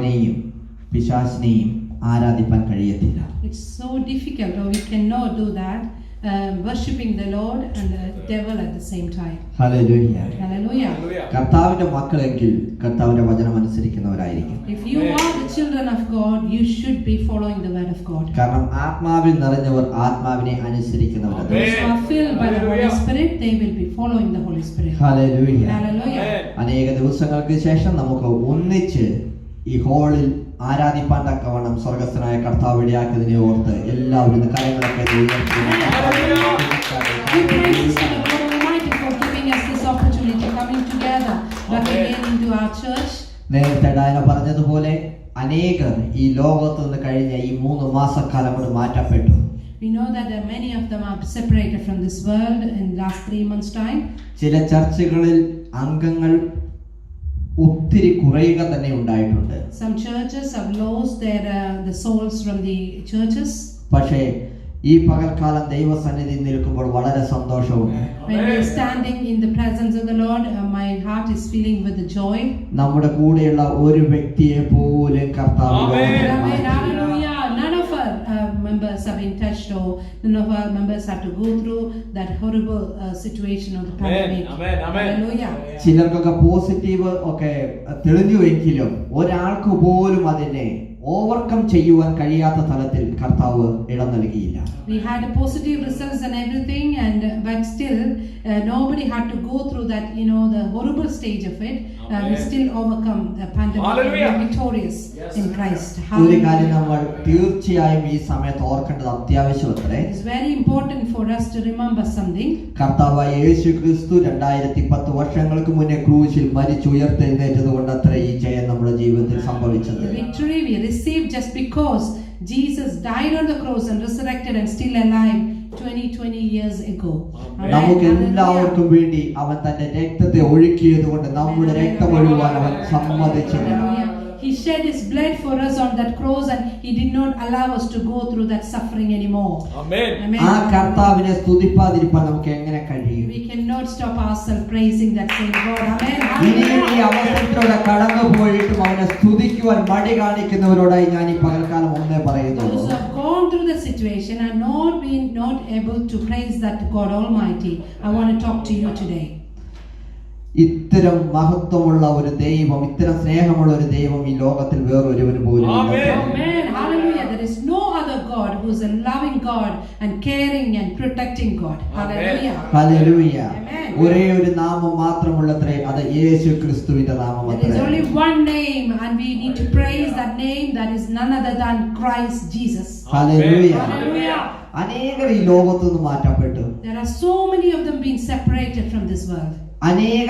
കർത്താവിനെയും പിശാചിനെയും ആരാധിക്കാൻ കഴിയത്തില്ല. It's so difficult, or we cannot do that, worshipping the Lord and the devil at the same time. Hallelujah. Hallelujah. കർത്താവിന്റെ മക്കളെങ്കിൽ കർത്താവിന്റെ വചനം അനുസരിക്കുന്നവരായിരിക്കും. If you are the children of God, you should be following the word of God. കാരണം ആത്മാവിൽ നിറഞ്ഞവർ ആത്മാവിനെ അനുസരിക്കുന്നവരാണ്. Those who are filled by the Holy Spirit, they will be following the Holy Spirit. Hallelujah. Hallelujah. അനേക ദിവസങ്ങൾക്ക് ശേഷം നമുക്ക് ഒന്നിച്ച് ഈ ഹോളിൽ ആരാധിപ്പാൻ തക്കവണ്ണം സ്വർഗ്ഗസ്ഥനായ കർത്താവ് ഇടയാക്കിയതിനെ ഓർത്ത് എല്ലാവരും കരങ്ങളൊക്കെ ഉയർത്തി നേരത്തെ ഡയന പറഞ്ഞതുപോലെ അനേകർ ഈ ലോകത്ത് നിന്ന് കഴിഞ്ഞ ഈ 3 മാസക്കാലം കൊണ്ട് മാറ്റപ്പെട്ടു. We know that many of them are separated from this world in the last 3 months time. ചില ചർച്ചുകളിൽ അംഗങ്ങൾ ഒത്തിരി കുറയുക തന്നെ ഉണ്ടായിട്ടുണ്ട്. Some churches have lost the souls from the churches. പക്ഷേ ഈ പകൽക്കാലം ദൈവസന്നിധിയിൽ നിൽക്കുമ്പോൾ വളരെ സന്തോഷമുണ്ട്. When we are standing in the presence of the Lord, my heart is filling with the joy. നമ്മുടെ കൂടെയുള്ള ഒരു വ്യക്തിയെ പോലും കർത്താവ് members have been touched, or none of our members have to go through that horrible situation of the pandemic. Amen. Hallelujah. ചിലർക്കൊക്കെ positive ഒക്കെ തെളിഞ്ഞുവെങ്കിലും ഒരാൾക്ക് പോലും അതിനെ ഓവർകം ചെയ്യുവാൻ കഴിയാത്ത തലത്തിൽ കർത്താവ് ഇടം നൽകിയില്ല. We had a positive results and everything, but still nobody had to go through that, the horrible stage of it. We still overcome the pandemic. Hallelujah. And victorious in Christ. ഒരു കാര്യം നമ്മൾ തീർച്ചയായും ഈ സമയത്ത് ഓർക്കേണ്ടത് അത്യാവശ്യമത്രേ. It's very important for us to remember something. കർത്താവായ യേശു ക്രിസ്തു 2010 വർഷങ്ങൾക്ക് മുന്നേ ക്രൂശിൽ മരിച്ചു ഉയർത്തെഴുന്നേറ്റത് കൊണ്ടത്രേ ഈ ജയം നമ്മുടെ ജീവിതത്തിൽ സംഭവിച്ചത്. The victory we received just because Jesus died on the cross and resurrected and still alive 20 years ago. നമുക്ക് എല്ലാവർക്കും വേണ്ടി അവൻ തന്റെ രക്തത്തെ ഒഴുക്കിയത് കൊണ്ട് നമ്മുടെ രക്തം ഒഴുകുവാൻ അവൻ സമ്മതിച്ചില്ല. He shed his blood for us on that cross, and he did not allow us to go through that suffering anymore. Amen. ആ കർത്താവിനെ സ്തുതിപ്പാതിരിക്കാൻ നമുക്ക് എങ്ങനെ കഴിയും? We cannot stop ourselves praising that same God. Amen. ഈ അവസരത്തിലൂടെ കടന്നു പോയിട്ടും അവനെ സ്തുതിക്കുവാൻ മടി കാണിക്കുന്നവരോടായി ഞാൻ ഈ പകൽക്കാലം ഒന്നേ പറയുന്നു. Those who have gone through the situation and not able to praise that God Almighty, I want to talk to you today. ഇത്തരം മഹത്വമുള്ള ഒരു ദൈവം, ഇത്തരം സ്നേഹമുള്ള ഒരു ദൈവം ഈ ലോകത്തിൽ വേറൊരുവന് പോലും ഇല്ല. Amen. Hallelujah. There is no other God who is a loving God and caring and protecting God. Hallelujah. Hallelujah. Amen. ഒരേ ഒരു നാമം മാത്രമുള്ളത്രേ, അത് യേശു ക്രിസ്തുവിന്റെ നാമമത്രേ. There is only one name, and we need to praise that name, that is none other than Christ Jesus. Hallelujah. Hallelujah. അനേകർ ഈ ലോകത്തു നിന്ന് മാറ്റപ്പെട്ടു. There are so many of them being separated from this world. അനേക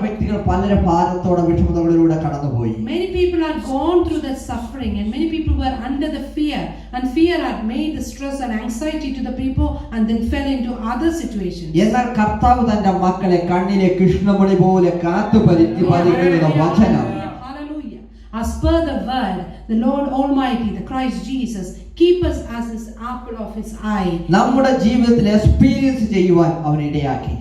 വ്യക്തികൾ പലരെ ഭാരത്തോടെ വിഷമതകളിലൂടെ കടന്നുപോയി. Many people are gone through that suffering, and many people were under the fear, and fear had made the stress and anxiety to the people, and then fell into other situations. എന്നാൽ കർത്താവ് തന്റെ മക്കളെ കണ്ണിലെ കൃഷ്ണമണി പോലെ കാത്തു പരിപാലിക്കുന്ന വചനം. Hallelujah. As per the word, the Lord Almighty, the Christ Jesus, keep us as his apple of his eye. നമ്മുടെ ജീവിതത്തിൽ എക്സ്പീരിയൻസ് ചെയ്യുവാൻ അവൻ ഇടയാക്കി.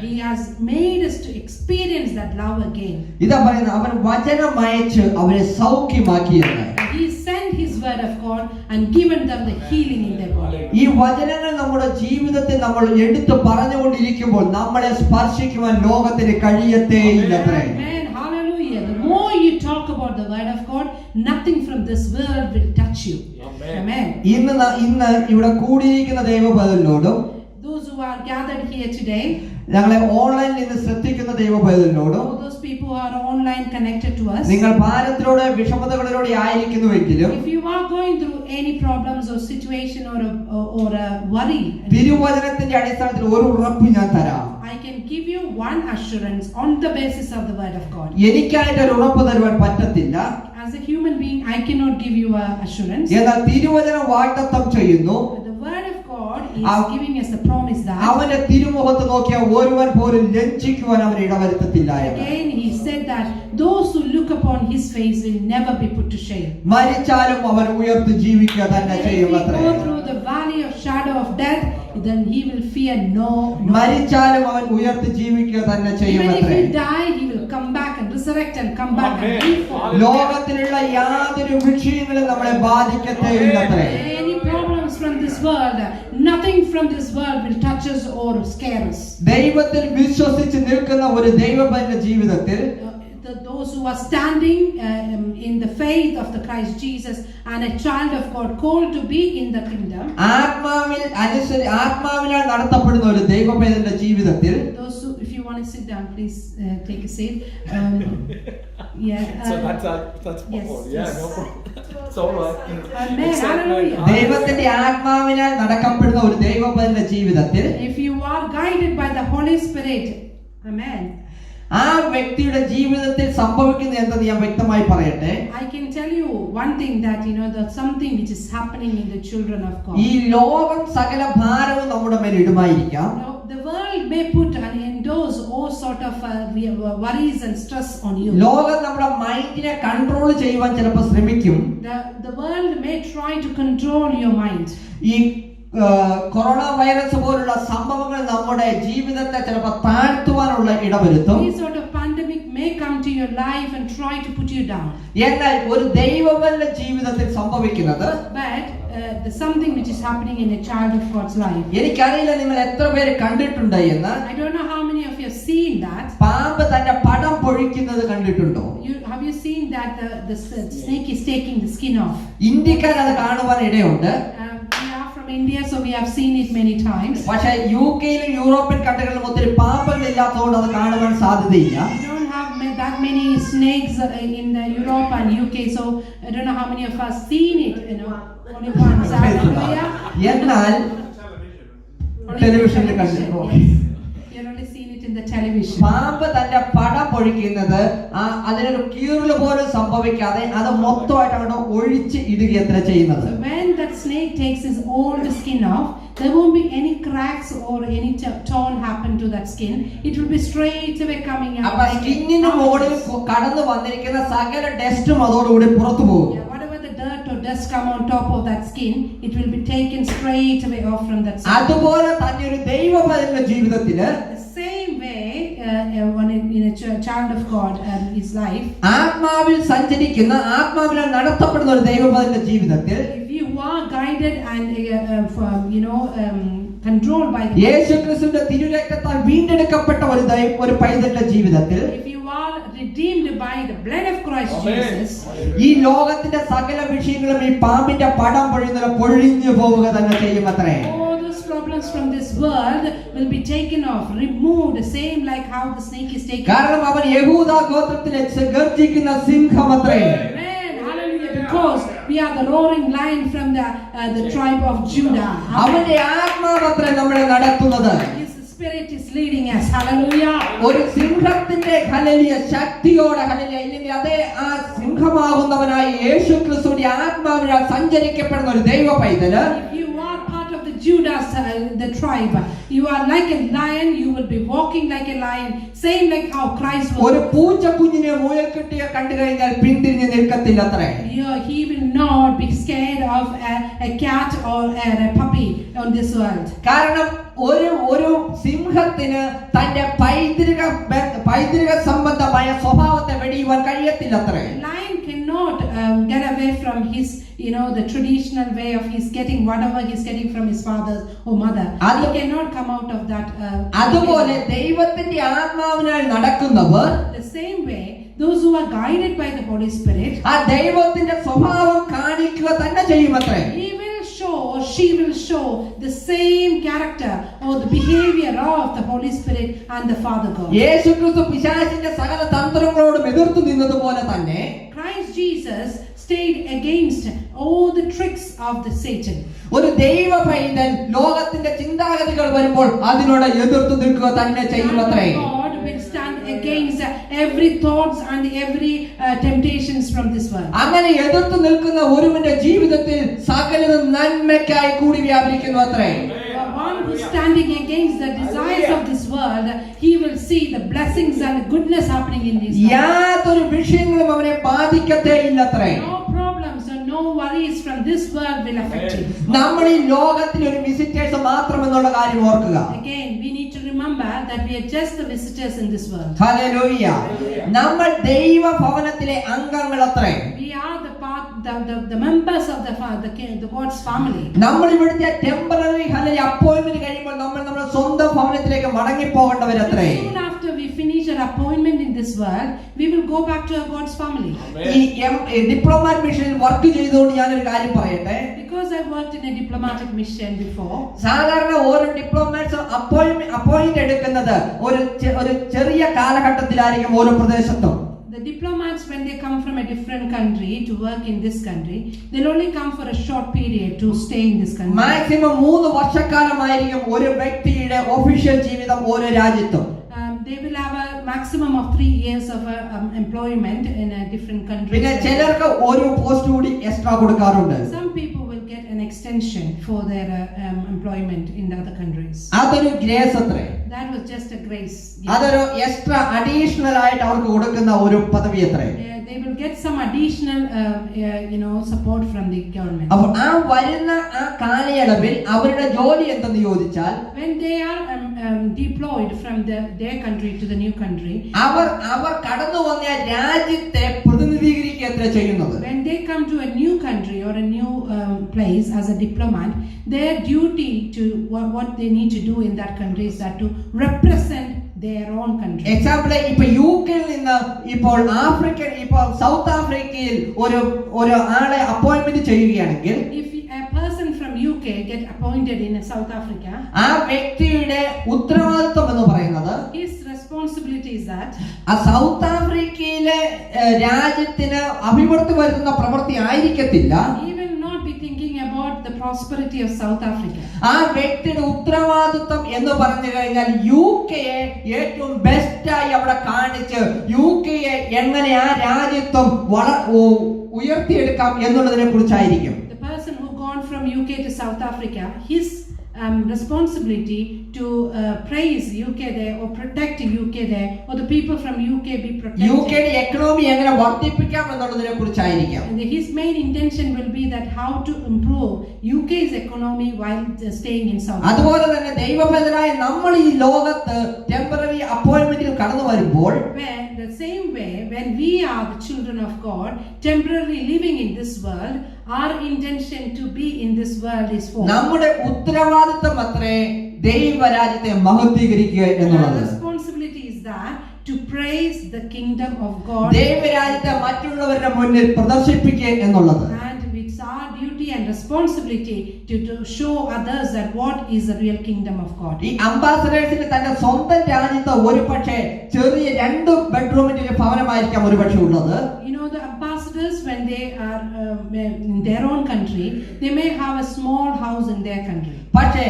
He has made us to experience that love again. ഇതാ പറയുന്നത്, അവൻ വചനം അയച്ച് അവരെ സൗഖ്യമാക്കിയെന്ന്. He sent his word of God and given them the healing in their body. ഈ വചനങ്ങൾ നമ്മുടെ ജീവിതത്തിൽ നമ്മൾ എടുത്തു പറഞ്ഞുകൊണ്ടിരിക്കുമ്പോൾ നമ്മളെ സ്പർശിക്കുവാൻ ലോകത്തിന് കഴിയത്തേയില്ലത്രേ. Amen. Hallelujah. The more you talk about the word of God, nothing from this world will touch you. Amen. ഇന്ന് ഇവിടെ കൂടിയിരിക്കുന്ന ദൈവപൈതലിനോടും Those who are gathered here today, ഞങ്ങളെ ഓൺലൈനിൽ നിന്ന് ശ്രദ്ധിക്കുന്ന ദൈവപൈതലിനോടും, all those people who are online connected to us, നിങ്ങൾ ഭാരത്തിലൂടെ വിഷമതകളിലൂടെ ആയിരിക്കുന്നുവെങ്കിലും if you are going through any problems or situation or a worry, തിരുവചനത്തിന്റെ അടിസ്ഥാനത്തിൽ ഒരു ഉറപ്പ് ഞാൻ തരാം. I can give you one assurance on the basis of the word of God. എനിക്കായിട്ട് ഒരു ഉറപ്പ് തരുവാൻ പറ്റത്തില്ല. As a human being, I cannot give you a assurance. എന്നാൽ തിരുവചനം വാഗ്ദത്തം ചെയ്യുന്നു, The word of God is giving us a promise that അവന്റെ തിരുമുഖത്ത് നോക്കിയ ഒരുവൻ പോലും ലജ്ജിക്കുവാൻ അവൻ ഇടവരുത്തത്തില്ല എന്ന്. Again he said that those who look upon his face will never be put to shame. മരിച്ചാലും അവൻ ഉയർത്ത് ജീവിക്കുക തന്നെ ചെയ്യുമത്രേ. If he go through the valley of shadow of death, then he will fear no. മരിച്ചാലും അവൻ ഉയർത്ത് ജീവിക്കുക തന്നെ Even if ചെയ്യുമത്രേ. he die, he will come back and resurrect resurrect and come back and live for. ലോകത്തിലുള്ള യാതൊരു വിഷയങ്ങളും നമ്മളെ ബാധിക്കത്തേയില്ലത്രേ. Any problems from this world, nothing from this world will touch us or scare us. ദൈവത്തിൽ വിശ്വസിച്ച് നിൽക്കുന്ന ഒരു ദൈവപൈതന്റെ ജീവിതത്തിൽ Those who are standing in the faith of the Christ Jesus and a child of God called to be in the kingdom. ആത്മാവിനാൽ നടത്തപ്പെടുന്ന ഒരു ദൈവപൈതന്റെ ജീവിതത്തിൽ Those who, if you want to sit down, please take a seat. So that's yes, yeah, yes. no problem. It's all right. Amen. Hallelujah. ദൈവത്തിന്റെ ആത്മാവിനാൽ നടക്കപ്പെടുന്ന ഒരു ദൈവപൈതന്റെ ജീവിതത്തിൽ If you are guided by the Holy Spirit, amen. ആ വ്യക്തിയുടെ ജീവിതത്തിൽ സംഭവിക്കുന്നത് എന്തെന്ന് ഞാൻ വ്യക്തമായി പറയട്ടെ. I can tell you one thing, that there's something which is happening in the children of God. ഈ ലോകം സകല ഭാരവും നമ്മുടെ മേൽ ഇടുമായിരിക്കാം. The world may put and endorse all sort of worries and stress on you. ലോകം നമ്മുടെ മൈൻഡിനെ control ചെയ്യുവാൻ ചിലപ്പോൾ ശ്രമിക്കും. The world may try to control your mind. ഈ കൊറോണ വൈറസ് പോലുള്ള സംഭവങ്ങൾ നമ്മുടെ ജീവിതത്തെ ചിലപ്പോൾ താഴ്ത്തുവാനുള്ള ഇടവരുത്തും. This sort of pandemic may come to your life and try to put you down. എന്നാൽ ഒരു ദൈവവന്റെ ജീവിതത്തിൽ സംഭവിക്കുന്നത്, But there's something which is happening in a child of God's life. എനിക്കറിയില്ല നിങ്ങൾ എത്ര പേര് കണ്ടിട്ടുണ്ട് എന്ന്. I don't know how many of you have seen that. പാമ്പ് തന്റെ പടം പൊഴിക്കുന്നത് കണ്ടിട്ടുണ്ടോ? Have you seen that the snake is taking the skin off? ഇന്ത്യക്കാർ അത് കാണുവാൻ ഇടയുണ്ട്. We are from India, so we have seen it many times. പക്ഷേ യുകെയിലും European കൺട്രികളിലും ഒത്തിരി പാമ്പുകൾ ഇല്ലാത്തതുകൊണ്ട് അത് കാണുവാൻ സാധ്യതയില്ല. We don't have that many snakes in Europe and UK, so I don't know how many of us seen it. Only once. Hallelujah. എന്നാൽ ടെലിവിഷനിൽ കണ്ടിട്ടുണ്ട്. You've only seen it in the television. പാമ്പ് തന്റെ പടം പൊഴിക്കുന്നത് അതിനൊരു കീറല് പോലും സംഭവിക്കാതെ അത് മൊത്തമായിട്ട് അങ്ങോട്ട് ഒഴിച്ച് ഇടുകയത്ര ചെയ്യുന്നത്. So when that snake takes his old skin off, there won't be any cracks or any torn happen to that skin. It will be straight away coming out. അപ്പൊ സ്കിന്നിന് മുകളിൽ കടന്നു വന്നിരിക്കുന്ന സകല ഡസ്റ്റും അതോടുകൂടി പുറത്തു പോകും. Whatever the dirt or dust come on top of that skin, it will be taken straight away off from that skin. അതുപോലെ തന്നെ ഒരു ദൈവപൈതന്റെ ജീവിതത്തില് The same way, when in a child of God his life, ആത്മാവിൽ സഞ്ചരിക്കുന്ന ആത്മാവിനാൽ നടത്തപ്പെടുന്ന ഒരു ദൈവപൈതന്റെ ജീവിതത്തിൽ if you are guided and controlled by the യേശുക്രിസ്തുവിന്റെ തിരുരക്തത്താൽ വീണ്ടെടുക്കപ്പെട്ട ഒരു പൈതന്റെ ജീവിതത്തിൽ, if you are redeemed by the blood of Christ Jesus, ഈ ലോകത്തിന്റെ സകല വിഷയങ്ങളും ഈ പാമ്പിന്റെ പടം പൊഴിയുന്ന പൊഴിഞ്ഞു പോവുക തന്നെ ചെയ്യുമത്രേ. all those problems from this world will be taken off, removed, same like how the snake is taken. കാരണം അവൻ യഹൂദ ഗോത്രത്തിലെ ഗർജിക്കുന്ന സിംഹമത്രേ. Amen. Hallelujah. Because we are the roaring lion from the tribe of Judah. അവന്റെ ആത്മാവത്രേ നമ്മളെ നടത്തുന്നത്. His spirit is leading us. Hallelujah. ഒരു സിംഹത്തിന്റെ hallelujah ശക്തിയോടെ ഹല്ലേലൂയ, ഇല്ലെങ്കിൽ അതേ ആ സിംഹമാകുന്നവനായ യേശുക്രിസ്തുവിന്റെ ആത്മാവിനാൽ സഞ്ചരിക്കപ്പെടുന്ന ഒരു ദൈവ പൈതല്, If you are part of the Judah the tribe, you are like a lion, you will be walking like a lion, same like how Christ was. ഒരു പൂച്ച കുഞ്ഞിനെ മുയൽ കെട്ടിയെ കണ്ടു കഴിഞ്ഞാൽ പിന്തിരിഞ്ഞ് നിൽക്കത്തില്ലത്രേ. He will not be scared of a cat or a puppy on this world. കാരണം ഒരു സിംഹത്തിന് തന്റെ പൈതൃക സംബന്ധമായ സ്വഭാവത്തെ വെടിയുവാൻ കഴിയത്തില്ലത്രേ. Lion cannot get away from his the traditional way of his getting whatever he's getting from his father or mother. He cannot come out of that. അതുപോലെ ദൈവത്തിന്റെ ആത്മാവിനാൽ നടക്കുന്നവർ, The same way, those who are guided by the Holy Spirit, ആ ദൈവത്തിന്റെ സ്വഭാവം കാണിക്കുക തന്നെ ചെയ്യുമത്രേ. he will show or she will show the same character or the behavior of the Holy Spirit and the Father God. യേശുക്രിസ്തു പിശാചിന്റെ സകല തന്ത്രങ്ങളോടും എതിർത്തു നിന്നതുപോലെ തന്നെ Christ Jesus stayed against all the tricks of the Satan. ഒരു ദൈവ പൈതൽ ലോകത്തിന്റെ ചിന്താഗതികൾ വരുമ്പോൾ അതിനോട് എതിർത്തു നിൽക്കുക തന്നെ ചെയ്യുമത്രേ. God will stand against every thoughts and every temptations from this world. അങ്ങനെ എതിർത്തു നിൽക്കുന്ന ഒരുവന്റെ ജീവിതത്തിൽ സകലതും നന്മയ്ക്കായി കൂടി വ്യാപരിക്കുന്നു അത്രേ. One who is standing against the desires of this world, he will see the blessings and goodness happening in his life. യാതൊരു വിഷയങ്ങളും അവനെ ബാധിക്കത്തേ ഇല്ലത്രേ. No problems and no worries from this world will affect him. നമ്മൾ ഈ ലോകത്തിൽ ഒരു visitors മാത്രമെന്നുള്ള കാര്യം ഓർക്കുക. Again, we need to remember remember that we are just the visitors in this world. Hallelujah. നമ്മൾ ദൈവഭവനത്തിലെ അംഗങ്ങളത്രേ. We are the members of the God's family. നമ്മൾ ഇവിടുത്തെ temporary appointment കഴിയുമ്പോൾ നമ്മൾ നമ്മുടെ സ്വന്തം ഭവനത്തിലേക്ക് മടങ്ങി പോകേണ്ടവരത്രേ. Soon after we finish our appointment in this world, we will go back to our God's family. ഈ ഡിപ്ലോമാറ്റ് മിഷനിൽ വർക്ക് ചെയ്തുകൊണ്ട് ഞാനൊരു കാര്യം പറയട്ടെ. Because I worked in a diplomatic mission before. സാധാരണ ഓരോ ഡിപ്ലോമാറ്റ്സ് അപ്പോയിന്റ് എടുക്കുന്നത് ഒരു ചെറിയ കാലഘട്ടത്തിലായിരിക്കും ഓരോ പ്രദേശത്തും. The diplomats, when they come from a different country to work in this country, they'll only come for a short period to stay in this country. Maximum 3 വർഷക്കാലമായിരിക്കും ഒരു വ്യക്തിയുടെ official ജീവിതം ഓരോ രാജ്യത്തും. They will have a maximum of 3 years of employment in a different country. പിന്നെ ചിലർക്ക് ഒരു post കൂടി extra കൊടുക്കാറുണ്ട്. Some people will get an extension for their employment in the other countries. അതൊരു ഗ്രേസ് അത്രേ. That was just a grace. അതൊരു extra additional ആയിട്ട് അവർക്ക് കൊടുക്കുന്ന ഒരു പദവി അത്രേ. They will get some additional support from the government. അപ്പോൾ ആ വരുന്ന ആ കാലയളവിൽ അവരുടെ ജോലി എന്തെന്ന് ചോദിച്ചാൽ, when they are deployed from their country to the new country, അവർ കടന്നു വന്ന രാജ്യത്തെ പ്രതിനിധീകരിക്കുക ചെയ്യുന്നത്. when they come to a new country or a new place as a diplomat, their duty to what they need to do in that country is that to represent their own country. Example ഇപ്പോ യുകെയിൽ നിന്ന് ഇപ്പോൾ south ആഫ്രിക്കയിൽ ഒരു ആളെ appointment ചെയ്യുകയാണെങ്കിൽ, if a person from UK get appointed in South Africa, ആ വ്യക്തിയുടെ ഉത്തരവാദിത്വം എന്ന് പറയുന്നത്, his responsibility is that ആ സൗത്ത് ആഫ്രിക്കയിലെ രാജ്യത്തിന് അഭിവൃദ്ധി വരുത്തുന്ന പ്രവൃത്തി ആയിരിക്കത്തില്ല. he will not be thinking about the prosperity of South Africa. ആ വ്യക്തിയുടെ ഉത്തരവാദിത്വം എന്ന് പറഞ്ഞു കഴിഞ്ഞാൽ യുകെയെ ഏറ്റവും ബെസ്റ്റായി അവിടെ കാണിച്ച് യുകെയെ എങ്ങനെ ആ രാജ്യത്വം ഉയർത്തിയെടുക്കാം എന്നുള്ളതിനെ കുറിച്ചായിരിക്കും. The person who gone from UK to South Africa, his responsibility to praise UK there or protect UK there, or the people from UK be protected. യുകെയുടെ എക്കണോമി എങ്ങനെ വർദ്ധിപ്പിക്കാം എന്നുള്ളതിനെ കുറിച്ചായിരിക്കും. And his main intention will be that how to improve UK's economy while staying in South Africa. അതുപോലെ തന്നെ ദൈവഭക്തരായ നമ്മൾ ഈ ലോകത്ത് temporary അപ്പോയിന്റ്മെന്റിൽ കടന്നു വരുമ്പോൾ, The same way, when we are the children of God, temporarily living in this world, our intention to be in this world is for നമ്മുടെ ഉത്തരവാദിത്വം അത്രേ ദൈവരാജ്യത്തെ മഹത്വീകരിക്കുക എന്നുള്ളത്. responsibility is that to praise the kingdom of God, ദൈവരാജ്യത്തെ മറ്റുള്ളവരുടെ മുന്നിൽ പ്രദർശിപ്പിക്കുക എന്നുള്ളത്. and it's our duty and responsibility to show others that what is the real kingdom of God. ഈ അംബാസഡേഴ്സിന് തന്റെ സ്വന്തം രാജ്യത്ത് ഒരുപക്ഷെ ചെറിയ 2 ബെഡ്റൂമിന്റെ ഒരു ഭവനമായിരിക്കാം ഒരുപക്ഷെ ഉള്ളത്. The ambassadors, when they are in their own country, they may have a small house in their country. പക്ഷേ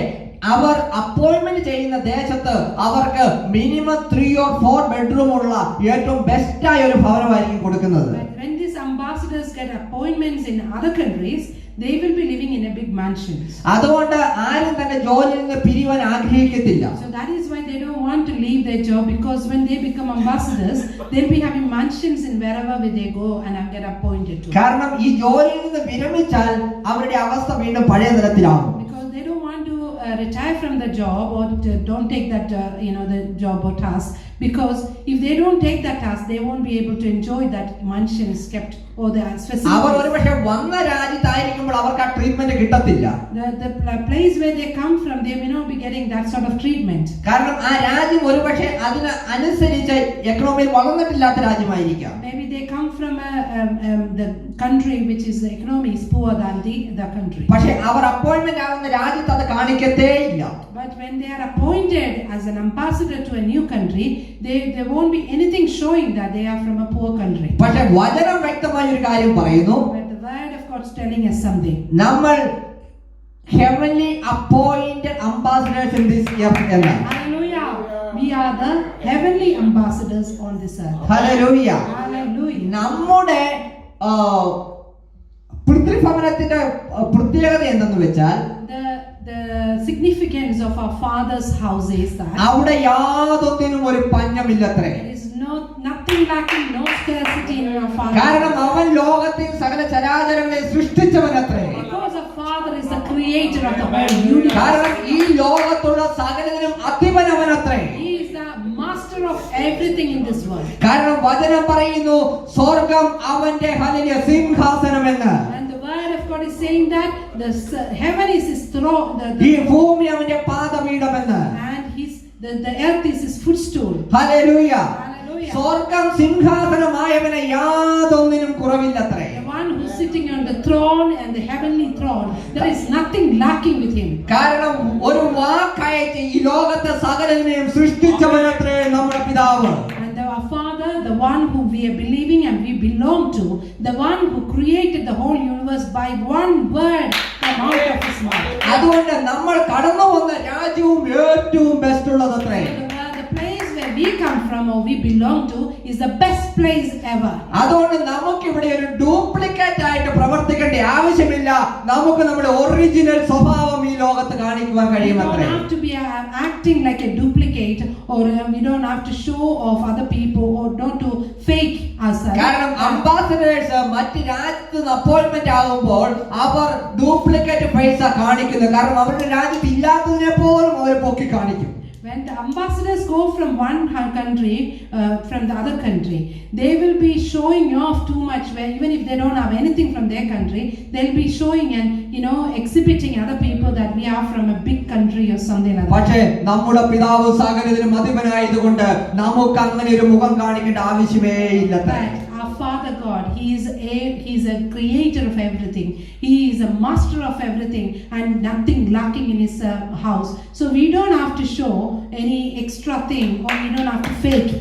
അവർ അപ്പോയിന്റ്മെന്റ് ചെയ്യുന്ന ദേശത്ത് അവർക്ക് മിനിമം 3 or 4 ബെഡ്റൂം ഉള്ള ഏറ്റവും ബെസ്റ്റ് ആയ ഒരു ഭവനമായിരിക്കും കൊടുക്കുന്നത്. But when these ambassadors get appointments in other countries, they will be living in a big mansions. അതുകൊണ്ട് ആരും തന്നെ ജോലിയിൽ നിന്ന് പിരിയാൻ ആഗ്രഹിക്കത്തില്ല. So that is why they don't want to leave their job, because when they become ambassadors, they'll be having mansions in wherever they go and get appointed to. കാരണം ഈ ജോലിയിൽ നിന്ന് വിരമിച്ചാൽ അവരുടെ അവസ്ഥ വീണ്ടും പഴയ തരത്തിലാവും. Because they don't want to retire from the job or don't take that the job or task, because if they don't take that task, they won't be able to enjoy that mansions kept or the our facilities. ഒരുപക്ഷെ വന്ന രാജ്യത്തായിരിക്കുമ്പോൾ അവർക്ക് ആ treatment കിട്ടത്തില്ല. The place where they come from, they may not be getting that sort of treatment. കാരണം ആ രാജ്യം ഒരുപക്ഷെ അതിന് അനുസരിച്ച് എക്കണോമിയിൽ വളർന്നിട്ടില്ലാത്ത രാജ്യമായിരിക്കാം. Maybe they come from the country which is the economy is poorer than the country. പക്ഷെ അവർ appointment ആകുന്ന രാജ്യത്ത് അത് കാണിക്കത്തേയില്ല. But when they are appointed as an ambassador to a new country, there won't be anything showing that they are from a poor country. പക്ഷെ വചനം വ്യക്തമായ ഒരു കാര്യം പറയുന്നു. But the word of God is telling us something. നമ്മൾ heavenly appointed ambassadors in this earth എന്നാണ്. Hallelujah. We are the heavenly ambassadors on this earth. Hallelujah. Hallelujah. നമ്മുടെ പൃഥ്വിഭവനത്തിന്റെ പ്രത്യേകത എന്തെന്ന് വെച്ചാൽ, The significance of our Father's house is that അവിടെ യാതൊന്നിനും ഒരു പഞ്ഞമില്ലത്രേ. there is nothing lacking, no scarcity in our കാരണം Father. അവൻ ലോകത്തിൽ സകല ചരാചരങ്ങളെ സൃഷ്ടിച്ചവനത്രേ. Because our Father is the creator creator of the whole universe. കാരണം ഈ ലോകത്തുള്ള സകലതിനും അധിപനവനത്രേ. He is the master of everything in this world. കാരണം വചനം പറയുന്നു സ്വർഗം അവന്റെ hallelujah സിംഹാസനമെന്ന്. And the word of God is saying that heaven is his throne, ഈ ഭൂമി അവന്റെ പാദപീഠമെന്ന്. and the earth is his footstool. Hallelujah. Hallelujah. സ്വർഗം സിംഹാസനമായവനെ യാതൊന്നിനും കുറവില്ലത്രേ. The one who is sitting on the throne and the heavenly throne, there is nothing lacking with him. കാരണം ഒരു വാക്കയറ്റ് ഈ ലോകത്തെ സകലതിനെയും സൃഷ്ടിച്ചവനത്രേ നമ്മുടെ പിതാവ്. And our Father, the one who we are believing and we belong to, the one who created the whole universe by one word from out of his mouth. അതുകൊണ്ട് നമ്മൾ കടന്നു വന്ന രാജ്യവും ഏറ്റവും best ഉള്ളതത്രേ. The place where we come from or we belong to is the best place ever. അതുകൊണ്ട് നമുക്ക് ഇവിടെ ഒരു ഡ്യൂപ്ലിക്കേറ്റ് ആയിട്ട് പ്രവർത്തിക്കേണ്ട ആവശ്യമില്ല. നമുക്ക് നമ്മുടെ ഒറിജിനൽ സ്വഭാവം ഈ ലോകത്ത് കാണിക്കുവാൻ We don't കഴിയുമത്രേ. have to be acting like a duplicate, or we don't have to show off other people or not to fake ourselves. കാരണം അംബാസഡേഴ്സ് മറ്റ് രാജ്യത്ത് നിന്ന് അപ്പോയിന്റ്മെന്റ് ആകുമ്പോൾ അവർ ഡ്യൂപ്ലിക്കേറ്റ് പൈസ കാണിക്കുന്നു. കാരണം അവരുടെ രാജ്യത്ത് ഇല്ലാത്തതിനെ പോലും അവർ പൊക്കി കാണിക്കും. When the ambassadors go from one country, from the other country, they will be showing off too much. Where even if they don't have anything from their country, they'll be showing and exhibiting other people that we are from a big country or something like that. പക്ഷേ നമ്മുടെ പിതാവ് സകലതിനും അധിപനായതുകൊണ്ട് നമുക്ക് അങ്ങനെ ഒരു മുഖം കാണിക്കേണ്ട ആവശ്യമേ ഇല്ലത്രേ. But our Father God, He is a creator of everything. He is a master of everything, and nothing lacking in His house. So we don't have to show any extra thing, or we don't have to fake.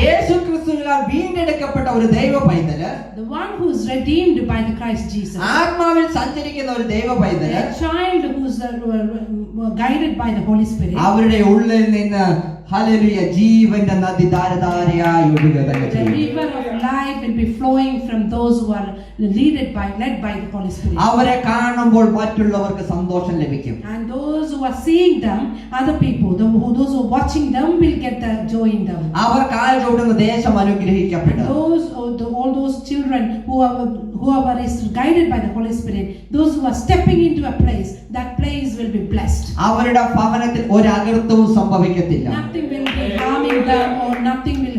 യേശു ക്രിസ്തുവിനാൽ വീണ്ടെടുക്കപ്പെട്ട ഒരു ദൈവ പൈതല്, The one who is redeemed by the Christ Jesus, ആത്മാവിൽ സഞ്ചരിക്കുന്ന ഒരു ദൈവ പൈതല്, a child who is guided by the Holy Spirit, അവരുടെ ഉള്ളിൽ നിന്ന് hallelujah ജീവന്റെ നദി ധാരധാരയായി ഒഴുകുക തന്നെ the ചെയ്യും. river of life will be flowing from those who are led by the Holy Spirit. അവരെ കാണുമ്പോൾ മറ്റുള്ളവർക്ക് സന്തോഷം ലഭിക്കും. And those who are seeing them, other people, those who are watching them will get the joy in them. അവർ കാൽ ചവിട്ടുന്ന ദേശം അനുഗ്രഹിക്കപ്പെടും. All those children whoever is guided by the Holy Spirit, those who are stepping into a place, that place will be blessed. അവരുടെ ഭവനത്തിൽ ഒരു അകൃത്യവും സംഭവിക്കത്തില്ല. Nothing will be harming them, or nothing will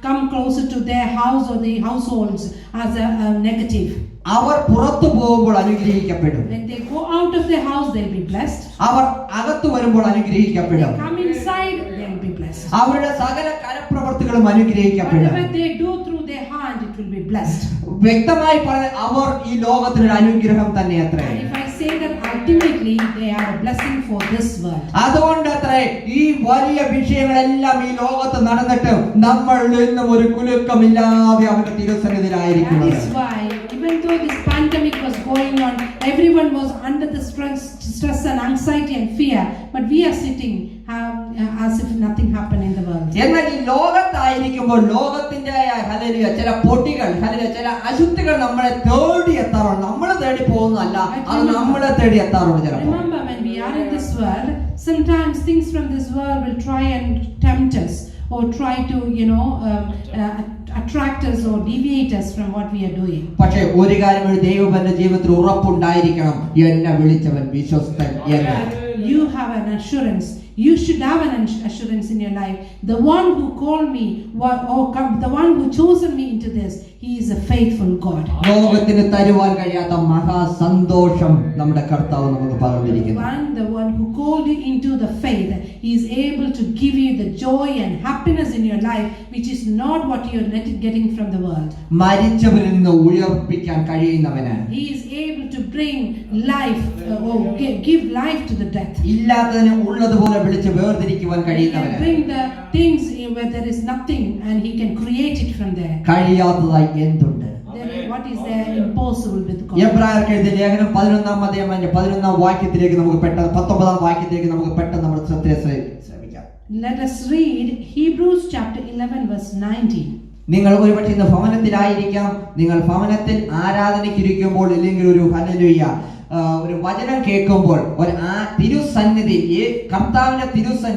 come closer to their house or the households as a negative. അവർ പുറത്തു പോകുമ്പോൾ അനുഗ്രഹിക്കപ്പെടും. When they go out of their house, they'll be blessed. അവർ അകത്തു വരുമ്പോൾ അനുഗ്രഹിക്കപ്പെടും. Come inside, they'll be blessed. അവരുടെ സകല കരപ്രവർത്തികളും അനുഗ്രഹിക്കപ്പെടും. Whatever they do through their hand, it will be blessed. വ്യക്തമായി പറഞ്ഞാൽ അവർ ഈ ലോകത്തിനൊരു അനുഗ്രഹം തന്നെ അത്രേ. And if I say that ultimately they are a blessing for this world. അതുകൊണ്ട് അത്രേ ഈ വലിയ വിഷയങ്ങളെല്ലാം ഈ ലോകത്ത് നടന്നിട്ട് നമ്മൾ ഇന്നും ഒരു കുലുക്കമില്ലാതെ അവന്റെ തിരുസന്നിധിയിലായിരിക്കുന്നത്. That is why even though this pandemic was going on, everyone was under the stress and anxiety and fear, but we are sitting as if nothing happened in the world. എന്നാൽ ഈ ലോകത്തായിരിക്കുമ്പോൾ ലോകത്തിന്റെ ഹല്ലേലൂയ ചില പൊടികൾ, hallelujah ചില അശുദ്ധികൾ നമ്മളെ തേടി എത്താറുണ്ട്. നമ്മൾ തേടി പോകുന്നതല്ല, അത് നമ്മളെ തേടി എത്താറുണ്ട് ചിലപ്പോൾ. Remember, when we are in this world, sometimes things from this world will try and tempt us, or try to attract us or deviate us from what we are doing. പക്ഷേ ഒരു കാര്യം ഒരു ദൈവത്തിന്റെ ജീവിതത്തിൽ ഉറപ്പുണ്ടായിരിക്കണം, എന്നെ വിളിച്ചവൻ വിശ്വസ്തൻ എന്ന്. You have an assurance. You should have an assurance in your life. The one who called me, the one who chosen me into this, He is a faithful God. ലോകത്തിന് തരുവാൻ കഴിയാത്ത മഹാസന്തോഷം നമ്മുടെ കർത്താവ് നമുക്ക് പകർന്നിരിക്കുന്നു. The one who called you into the faith, He is able to give you the joy and happiness in your life, which is not what you are getting from the world. മരിച്ചവരിൽ നിന്ന് ഉയർപ്പിക്കാൻ കഴിയുന്നവന്, He is able to bring life or give life to the death. ഇല്ലാത്തതിനെ ഉള്ളതുപോലെ വിളിച്ച് വേർതിരിക്കുവാൻ He can കഴിയുന്നവന്, bring the things where there is nothing, and He can create it from there. കഴിയാത്തതായി എന്തുണ്ട്? What is there impossible with God? എബ്രായർക്ക് എഴുതിയ ലേഖനം 11-ാം അധ്യായം 11-ാം വാക്യത്തിലേക്ക് നമുക്ക് പെട്ടെന്ന് 19-ാം വാക്യത്തിലേക്ക് നമുക്ക് പെട്ടെന്ന് നമ്മുടെ ശ്രദ്ധയെ ശ്രമിക്കാം. Let us read Hebrews chapter 11 verse 19. നിങ്ങൾ ഒരുപക്ഷെ ഇന്ന് ഭവനത്തിലായിരിക്കാം. നിങ്ങൾ ഭവനത്തിൽ ആരാധനയ്ക്കിരിക്കുമ്പോൾ, ഇല്ലെങ്കിൽ ഒരു ഹല്ലേലൂയ ഒരു വചനം കേൾക്കുമ്പോൾ ഒരു തിരുസന്നിധി, കർത്താവിന്റെ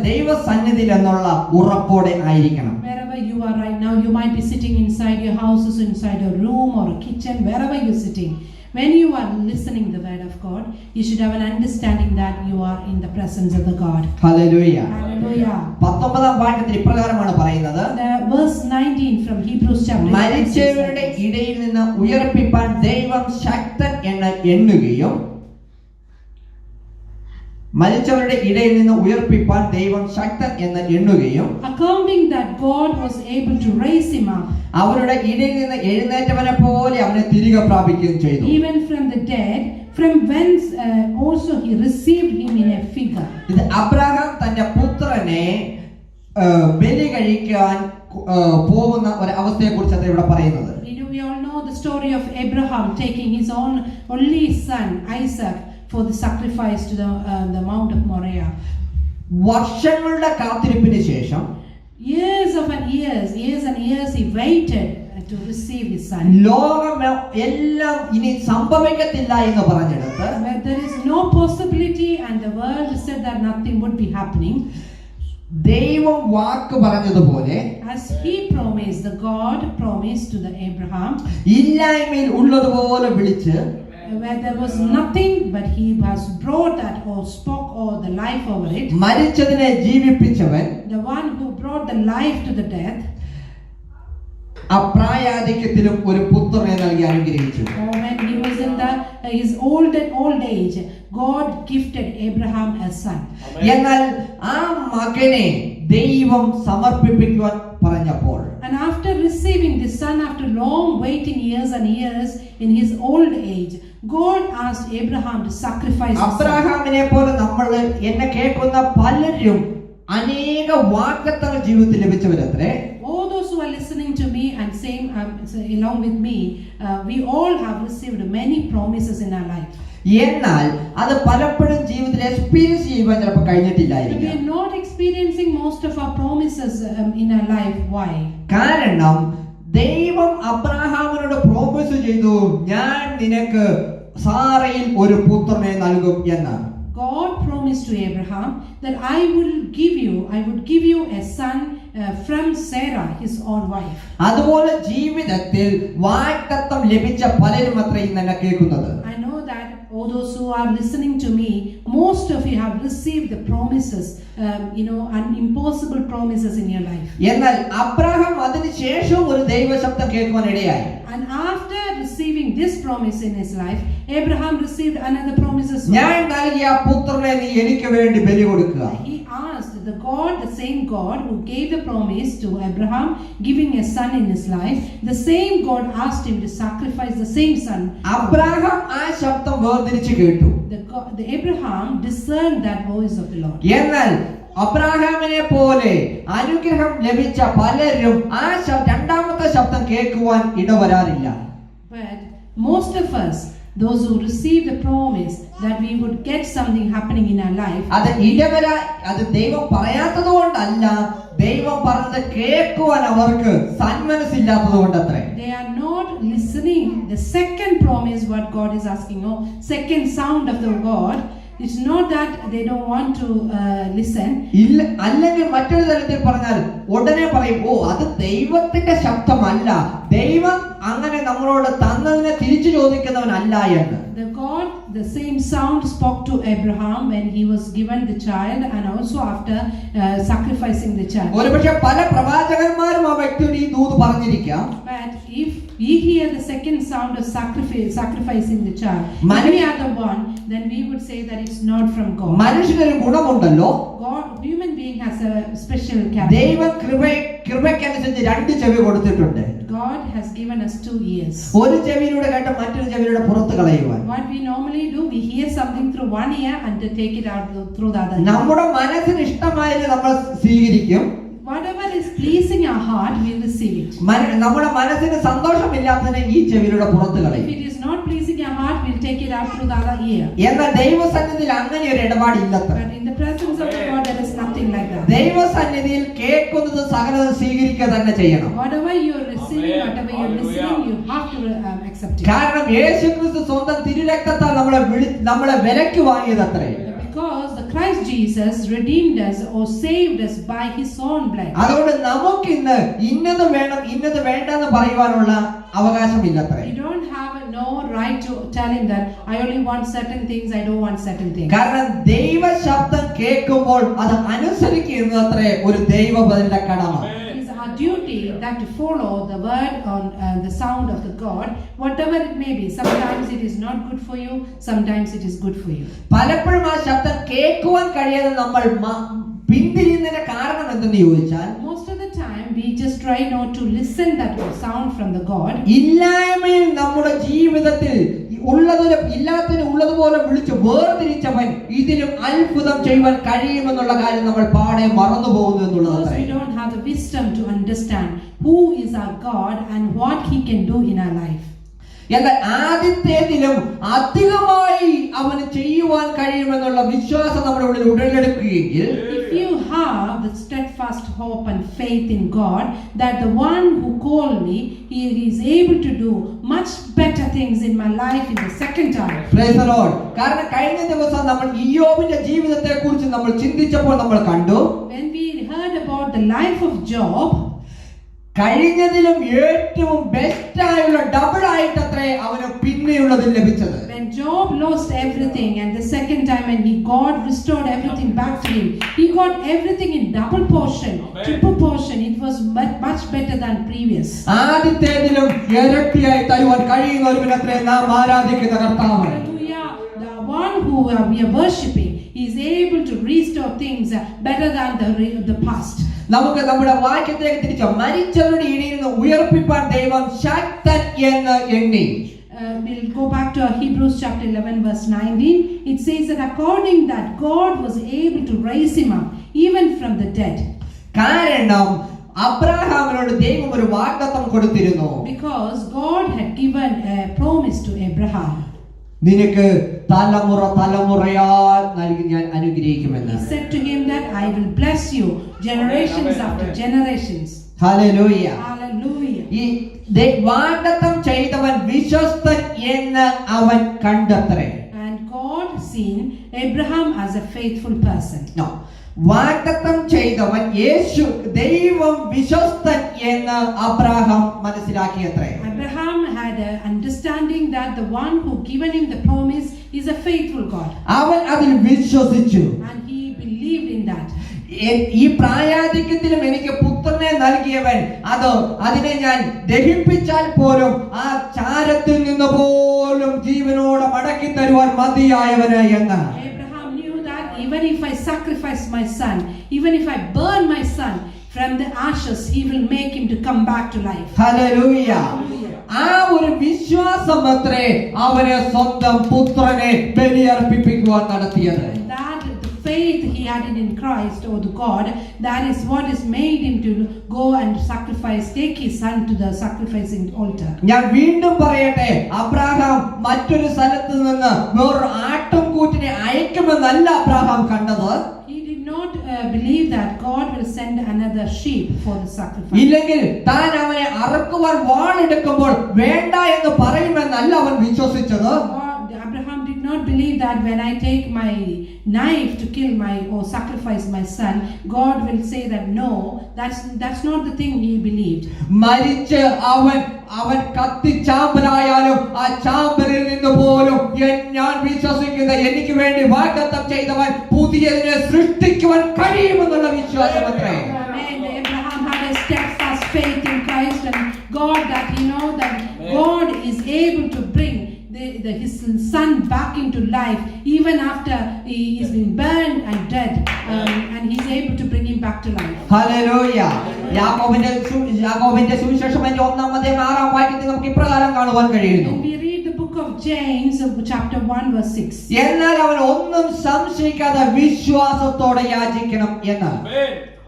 ദൈവസന്നിധിയിൽ എന്നുള്ള ഉറപ്പോടെ ആയിരിക്കണം. Wherever you are right now, you might be sitting inside your houses, inside your room or a kitchen, wherever you're sitting. when you are listening the word of God, you should have an understanding that you are in the presence of the God. Hallelujah. Hallelujah. 19-ാം വാക്യത്തിൽ ഇപ്രകാരമാണ് പറയുന്നത്, The verse 19 from Hebrews chapter 8 മരിച്ചവരുടെ ഇടയിൽ നിന്ന് ഉയർപ്പിപ്പാൻ ദൈവം ശക്തൻ എന്ന് എണ്ണുകയും, മരിച്ചവരുടെ ഇടയിൽ നിന്ന് ഉയർപ്പിപ്പാൻ ദൈവം ശക്തൻ എന്ന് എണ്ണുകയും, accounting that God was able to raise him up, അവരുടെ ഇടയിൽ നിന്ന് എഴുന്നേറ്റവനെ പോലെ അവനെ തിരികെ പ്രാപിക്കുകയും ചെയ്തു. even from the dead, from whence also he received him in a figure. ഇത് അബ്രഹാം തന്റെ പുത്രനെ ബലി കഴിക്കാൻ പോകുന്ന ഒരു അവസ്ഥയെ കുറിച്ചാണ് ഇവിടെ പറയുന്നത്. We all know the story of Abraham taking his only son Isaac for the sacrifice to the Mount of Moriah. വർഷങ്ങളുടെ കാത്തിരിപ്പിന് ശേഷം, Years and years he waited to receive his son. ലോകം എല്ലാം ഇനി സംഭവിക്കത്തില്ല എന്ന് പറഞ്ഞെടുത്ത്, Where there is no possibility and the world said that nothing would be happening, ദൈവം വാക്ക് പറഞ്ഞതുപോലെ as he promised, the God promised to the Abraham, ഇല്ലായ്മയിൽ ഉള്ളതുപോലെ വിളിച്ച്, where there was nothing but he has brought that or spoke or the life over it, മരിച്ചതിനെ ജീവിപ്പിച്ചവൻ, the one who brought the life to the death, അപ്രായാധിക്യത്തിലും ഒരു പുത്രനെ നൽകി അനുഗ്രഹിച്ചു. or when he was in his old age, God gifted Abraham a son. എന്നാൽ ആ മകനെ ദൈവം സമർപ്പിപ്പിക്കുവാൻ പറഞ്ഞപ്പോൾ, And after receiving the son, after long waiting years and years in his old age, God asked Abraham to sacrifice his son. അബ്രഹാമിനെ പോലെ നമ്മൾ എന്നെ കേൾക്കുന്ന പലരും അനേക വാഗ്ദത്തങ്ങൾ ജീവിതത്തിൽ ലഭിച്ചവരത്രേ. All those who are listening to me and saying along with me, we all have received many promises in our life. എന്നാൽ അത് പലപ്പോഴും ജീവിതത്തിൽ എക്സ്പീരിയൻസ് ചെയ്യുവാൻ ചിലപ്പോൾ But we കഴിഞ്ഞിട്ടില്ലായിരിക്കും. are not experiencing most of our promises in our life. Why? കാരണം ദൈവം അബ്രഹാമിനോട് promise ചെയ്തു, ഞാൻ നിനക്ക് സാറയിൽ ഒരു പുത്രനെ നൽകും എന്ന്. God promised to Abraham that I would give you a son from Sarah, his own wife. അതുപോലെ ജീവിതത്തിൽ വാഗ്ദത്തം ലഭിച്ച പലരും അത്രയും തന്നെ കേൾക്കുന്നത്. I know that all those who are listening to me, most of you have received the promises, and impossible promises in your life. എന്നാൽ Abraham അതിനുശേഷം ഒരു ദൈവശബ്ദം കേൾക്കുവാൻ ഇടയായി. And after receiving this promise in his life, Abraham received another promise as well. ഞാൻ നൽകിയ പുത്രനെ നീ എനിക്ക് വേണ്ടി ബലി കൊടുക്കുക. He asked the same God who gave the promise to Abraham, giving a son in his life, the same God asked him to sacrifice the same son. Abraham ആ ശബ്ദം വേർതിരിച്ച് കേട്ടു. The Abraham discerned that voice of the Lord. എന്നാൽ അബ്രഹാമിനെ പോലെ അനുഗ്രഹം ലഭിച്ച പലരും ആ രണ്ടാമത്തെ ശബ്ദം കേൾക്കുവാൻ ഇടവരാറില്ല. But most of us, those who receive the promise that we would get something happening in our life, അത് ദൈവം പറയാത്തത് കൊണ്ടല്ല, ദൈവം പറഞ്ഞത് കേൾക്കുവാൻ അവർക്ക് സന്മനസ്സില്ലാത്തത് കൊണ്ടത്രേ. they are not listening the second promise what God is asking, or second sound of the God. It's not that they don't want to listen. അല്ലെങ്കിൽ മറ്റൊരു തരത്തിൽ പറഞ്ഞാൽ ഉടനെ പറയും, ഓ അത് ദൈവത്തിന്റെ ശബ്ദമല്ല, ദൈവം അങ്ങനെ നമ്മളോട് തന്നതിനെ തിരിച്ചു ചോദിക്കുന്നവനല്ല എന്ന്. The same sound spoke to Abraham when he was given the child, and also after sacrificing the child. ഒരുപക്ഷെ പല പ്രവാചകന്മാരും ആ വ്യക്തിയോട് ഈ ദൂത് പറഞ്ഞിരിക്കാം. But if we hear the second sound of sacrificing the child, any other one, then we would say that it's not from God. മനുഷ്യനൊരു ഗുണമുണ്ടല്ലോ. Human being has a special character. ദൈവം കൃപയ്ക്കനുസരിച്ച് രണ്ട് ചെവി കൊടുത്തിട്ടുണ്ട്. God has given us 2 ears. ഒരു ചെവിയിലൂടെ കേട്ട് മറ്റൊരു ചെവിയിലൂടെ പുറത്ത് കളയുവാൻ. What we normally do, we hear something through one ear and to take it out through the other. നമ്മുടെ മനസ്സിന് ഇഷ്ടമായത് നമ്മൾ സ്വീകരിക്കും. Whatever is pleasing our heart, we receive it. നമ്മുടെ മനസ്സിന് സന്തോഷമില്ലാത്തതിനെ ഈ ചെവിയിലൂടെ പുറത്ത് കളയും. If it is not pleasing our heart, we'll take it out through the other ear. എന്നാൽ ദൈവസന്നിധിയിൽ അങ്ങനെ ഒരു ഇടപാടില്ലത്ര. But in the presence of the God, there is nothing like that. ദൈവസന്നിധിയിൽ കേൾക്കുന്നത് സകലതും സ്വീകരിക്കുക തന്നെ ചെയ്യണം. Whatever you are receiving, whatever you are listening, you have to accept it. കാരണം യേശുക്രിസ്തു സ്വന്തം തിരുരക്തത്താൽ നമ്മളെ വിലയ്ക്ക് വാങ്ങിയതത്രേ. Because the Christ Jesus redeemed us or saved us by his own blood. അതുകൊണ്ട് നമുക്ക് ഇന്ന് ഇന്നത് വേണം ഇന്നത് വേണ്ട എന്ന് പറയുവാനുള്ള അവകാശമില്ലത്രേ. You don't have no right to tell him that I only want certain things, I don't want certain things. കാരണം ദൈവ ശബ്ദം കേൾക്കുമ്പോൾ അത് അനുസരിക്കുന്നത്രേ ഒരു ദൈവപദന്റെ കടമ. It is our duty that to follow the word on the sound of the God, whatever it may be. Sometimes it is not good for you, sometimes it is good for you. പലപ്പോഴും ആ ശബ്ദം കേൾക്കുവാൻ കഴിയാതെ നമ്മൾ പിന്തിരിയുന്നതിന്റെ കാരണം എന്തെന്ന് ചോദിച്ചാൽ, Most of the time we just try not to listen that sound from the God. ഇല്ലായ്മയിൽ നമ്മുടെ ജീവിതത്തിൽ ഇല്ലാത്തതിനെ ഉള്ളതുപോലെ വിളിച്ച് വേർതിരിച്ചവൻ ഇതിലും അത്ഭുതം ചെയ്യുവാൻ കഴിയുമെന്നുള്ള കാര്യം നമ്മൾ പാടെ മറന്നു പോകുന്നു എന്നുള്ളത്. Because we don't have the wisdom to understand who is our God and what he can do in our life. എന്നാൽ ആദ്യത്തേതിലും അധികമായി അവന് ചെയ്യുവാൻ കഴിയുമെന്നുള്ള വിശ്വാസം നമ്മുടെ ഉള്ളിൽ ഉടലെടുക്കുകയെങ്കിൽ, If you have the steadfast hope and faith in God that the one who called me, he is able to do much better things in my life in the second time. Praise the Lord. കാരണം കഴിഞ്ഞ ദിവസം നമ്മൾ ഇയ്യോബിന്റെ ജീവിതത്തെ കുറിച്ച് നമ്മൾ ചിന്തിച്ചപ്പോൾ നമ്മൾ കണ്ടു, When we heard about the life of Job, കഴിഞ്ഞതിലും ഏറ്റവും ബെസ്റ്റ് ആയുള്ള ഡബിൾ ആയിട്ടത്രേ അവന് പിന്നെയുള്ളതിൽ ലഭിച്ചത്. when Job lost everything and the second time when God restored everything back to him, he got everything in double portion, triple portion. It was much better than previous. ആദ്യത്തേതിലും ഇരട്ടിയായി തരുവാൻ കഴിയുന്ന ഒരുവനത്രേ നാം ആരാധിക്കുന്ന കർത്താവ്. Hallelujah. The one who we are worshipping is able to restore things better than the past. നമുക്ക് നമ്മുടെ വാക്യത്തിലേക്ക് തിരിച്ച് മരിച്ചവരുടെ ഇടയിൽ നിന്ന് ഉയർപ്പിപ്പാൻ ദൈവം ശക്തൻ എന്ന് എണ്ണി. We'll go back to Hebrews chapter 11 verse 19. It says that according that God was able to raise him up even from the dead. കാരണം അബ്രഹാമിനോട് ദൈവം ഒരു വാഗ്ദത്തം കൊടുത്തിരുന്നു. Because God had given a promise to Abraham. നിനക്ക് തലമുറ തലമുറയാൽ നൽകി ഞാൻ അനുഗ്രഹിക്കുമെന്ന്. He said to him that I will bless you generations after generations. Hallelujah. Hallelujah. ഈ വാഗ്ദത്തം ചെയ്തവൻ വിശ്വസ്തൻ എന്ന് അവൻ കണ്ടത്രേ. And God seen Abraham as a faithful person. No. വാഗ്ദത്തം ചെയ്തവൻ ദൈവം വിശ്വസ്തൻ എന്ന് Abraham മനസ്സിലാക്കിയത്രേ. Abraham had an understanding that the one who given him the promise is a faithful God. അവൻ അതിൽ വിശ്വസിച്ചു. And he believed in that. ഈ പ്രായാധിക്യത്തിലും എനിക്ക് പുത്രനെ നൽകിയവൻ അതിനെ ഞാൻ ദഹിപ്പിച്ചാൽ പോലും ആ ചാരത്തിൽ നിന്ന് പോലും ജീവനോടെ മടക്കി തരുവാൻ മതിയായവന് എന്ന്. Abraham knew that even if I sacrifice my son, even if I burn my son from the ashes, he will make him to come back to life. Hallelujah. ആ ഒരു വിശ്വാസം അത്രേ അവനെ സ്വന്തം പുത്രനെ ബലിയർപ്പിക്കുവാൻ നടത്തിയത്. That the faith he had in Christ or the God, that is what has made him to go and sacrifice, take his son to the sacrificing altar. ഞാൻ വീണ്ടും പറയട്ടെ, അബ്രഹാം മറ്റൊരു സ്ഥലത്ത് നിന്ന് വേറൊരു ആട്ടിൻകൂട്ടിനെ അയക്കുമെന്നല്ല അബ്രഹാം കണ്ടത്. He did not believe that God will send another sheep for the sacrifice. ഇല്ലെങ്കിൽ താൻ അവനെ അറുക്കുവാൻ വാളെടുക്കുമ്പോൾ വേണ്ട എന്ന് പറയുമെന്നല്ല അവൻ വിശ്വസിച്ചത്. Abraham did not believe that when I take my knife to kill or sacrifice my son, God will say that no, that's not the thing he believed. മരിച്ച് അവൻ കത്തിച്ചാമ്പലായാലും ആ ചാമ്പലിൽ നിന്ന് പോലും ഞാൻ വിശ്വസിക്കുന്ന എനിക്ക് വേണ്ടി വാഗ്ദത്തം ചെയ്തവൻ പുതിയതിനെ സൃഷ്ടിക്കുവാൻ കഴിയുമെന്നുള്ള വിശ്വാസം അത്രേ. Abraham had a steadfast faith in Christ and God, that he know that God is able to bring his son back into life even after he is been burned and dead, and he is able to bring him back to life. Hallelujah. യാക്കോബിന്റെ സുവിശേഷം 1-ാം വാക്യത്തിൽ നമുക്ക് ഇപ്രകാരം കാണുവാൻ കഴിയുന്നു. When we read the book of James chapter 1 verse 6, എന്നാൽ അവൻ ഒന്നും സംശയിക്കാതെ വിശ്വാസത്തോടെ യാചിക്കണം എന്ന്.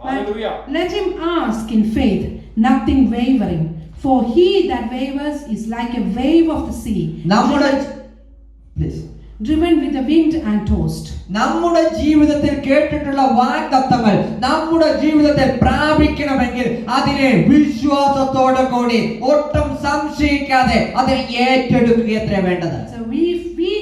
Hallelujah. Let him ask in faith, nothing wavering. For he that wavers is like a wave of the sea, driven with the wind and tossed. നമ്മുടെ ജീവിതത്തിൽ കേട്ടിട്ടുള്ള വാഗ്ദത്തങ്ങൾ നമ്മുടെ ജീവിതത്തിൽ പ്രാപിക്കണമെങ്കിൽ അതിനെ വിശ്വാസത്തോടെ കൂടി ഒട്ടും സംശയിക്കാതെ അതിനെ ഏറ്റെടുക്കുകയത്രേ വേണ്ടത്. So we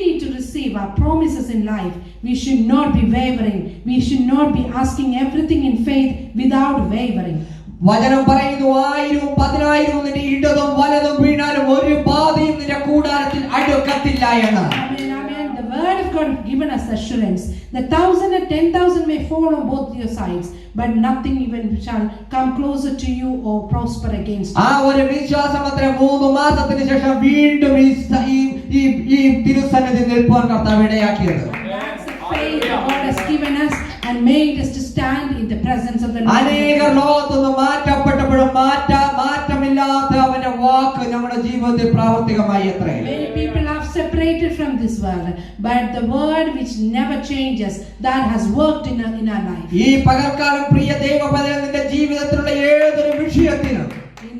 need to receive our promises in life, we should not be wavering. We should not be asking everything in faith without wavering. വചനം പറയുന്നു 1000 10,000 നിന്റെ ഇടതും വലതും വീണാലും ഒരു ബാധയും നിന്റെ കൂടാരത്തിൽ അടുക്കത്തില്ല എന്ന്. Amen, amen. The word of God has given us assurance. The 1,000 and 10,000 may fall on both your sides, but nothing even shall come closer to you or prosper against you. ആ ഒരു വിശ്വാസം അത്ര 3 മാസത്തിന് ശേഷം വീണ്ടും ഈ തിരുസന്നിധി നിൽപ്പാൻ കർത്താവ് ഇടയാക്കിയത്. That's the faith that God has given us and made us to stand in the presence of the Lord. അനേകർ ലോകത്തുനിന്ന് മാറ്റപ്പെട്ടപ്പോഴും മാറ്റമില്ലാത്ത അവന്റെ വാക്ക് നമ്മുടെ ജീവിതത്തിൽ പ്രാവർത്തികമായി എത്രേ. Many people are separated from this world, but the word which never changes, that has worked in our life. ഈ പകൽക്കാലം പ്രിയ ദൈവപദം നിന്റെ ജീവിതത്തിലുള്ള ഏതൊരു വിഷയത്തിനും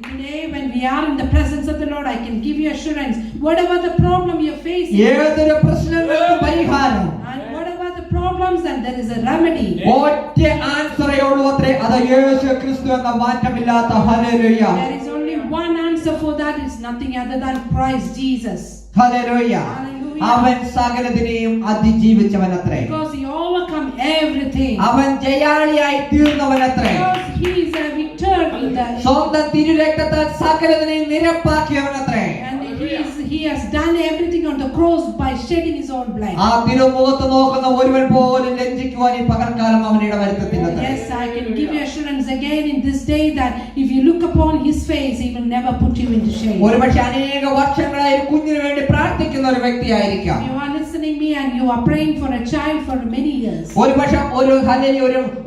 Today, when we are in the presence of the Lord, I can give you assurance. Whatever the problem you're facing, ഏതൊരു പ്രശ്നങ്ങൾക്കും പരിഹാരം, and whatever the problems, and there is a remedy. ഒറ്റ ആൻസറേ ഉള്ളൂ അത്രേ, അത് യേശു ക്രിസ്തു എന്ന മാറ്റമില്ലാത്ത. Hallelujah. There is only one answer for that. It's nothing other than Christ Jesus. Hallelujah. അവൻ സകലതിനെയും അതിജീവിച്ചവനത്രേ. Because he overcome everything. അവൻ ജയാളിയായി തീർന്നവനത്രേ. Because he is a victor in the. സ്വന്തം തിരുരക്തത്താൽ സകലതിനെയും നിരപ്പാക്കിയവനത്രേ. And he has done everything on the cross by shedding his own blood. ആ തിരുമുഖത്ത് നോക്കുന്ന ഒരുവൻ പോലും ലജ്ജിക്കുവാൻ ഈ പകൽക്കാലം അവന് ഇടവരുത്തത്തില്ല. Yes, I can give you assurance again in this day that if you look upon his face, he will never put you into shame. ഒരുപക്ഷെ അനേക വർഷങ്ങളായി കുഞ്ഞിന് വേണ്ടി പ്രാർത്ഥിക്കുന്ന ഒരു വ്യക്തിയായിരിക്കാം. You are listening me and you are praying for a child for many years. ഒരുപക്ഷെ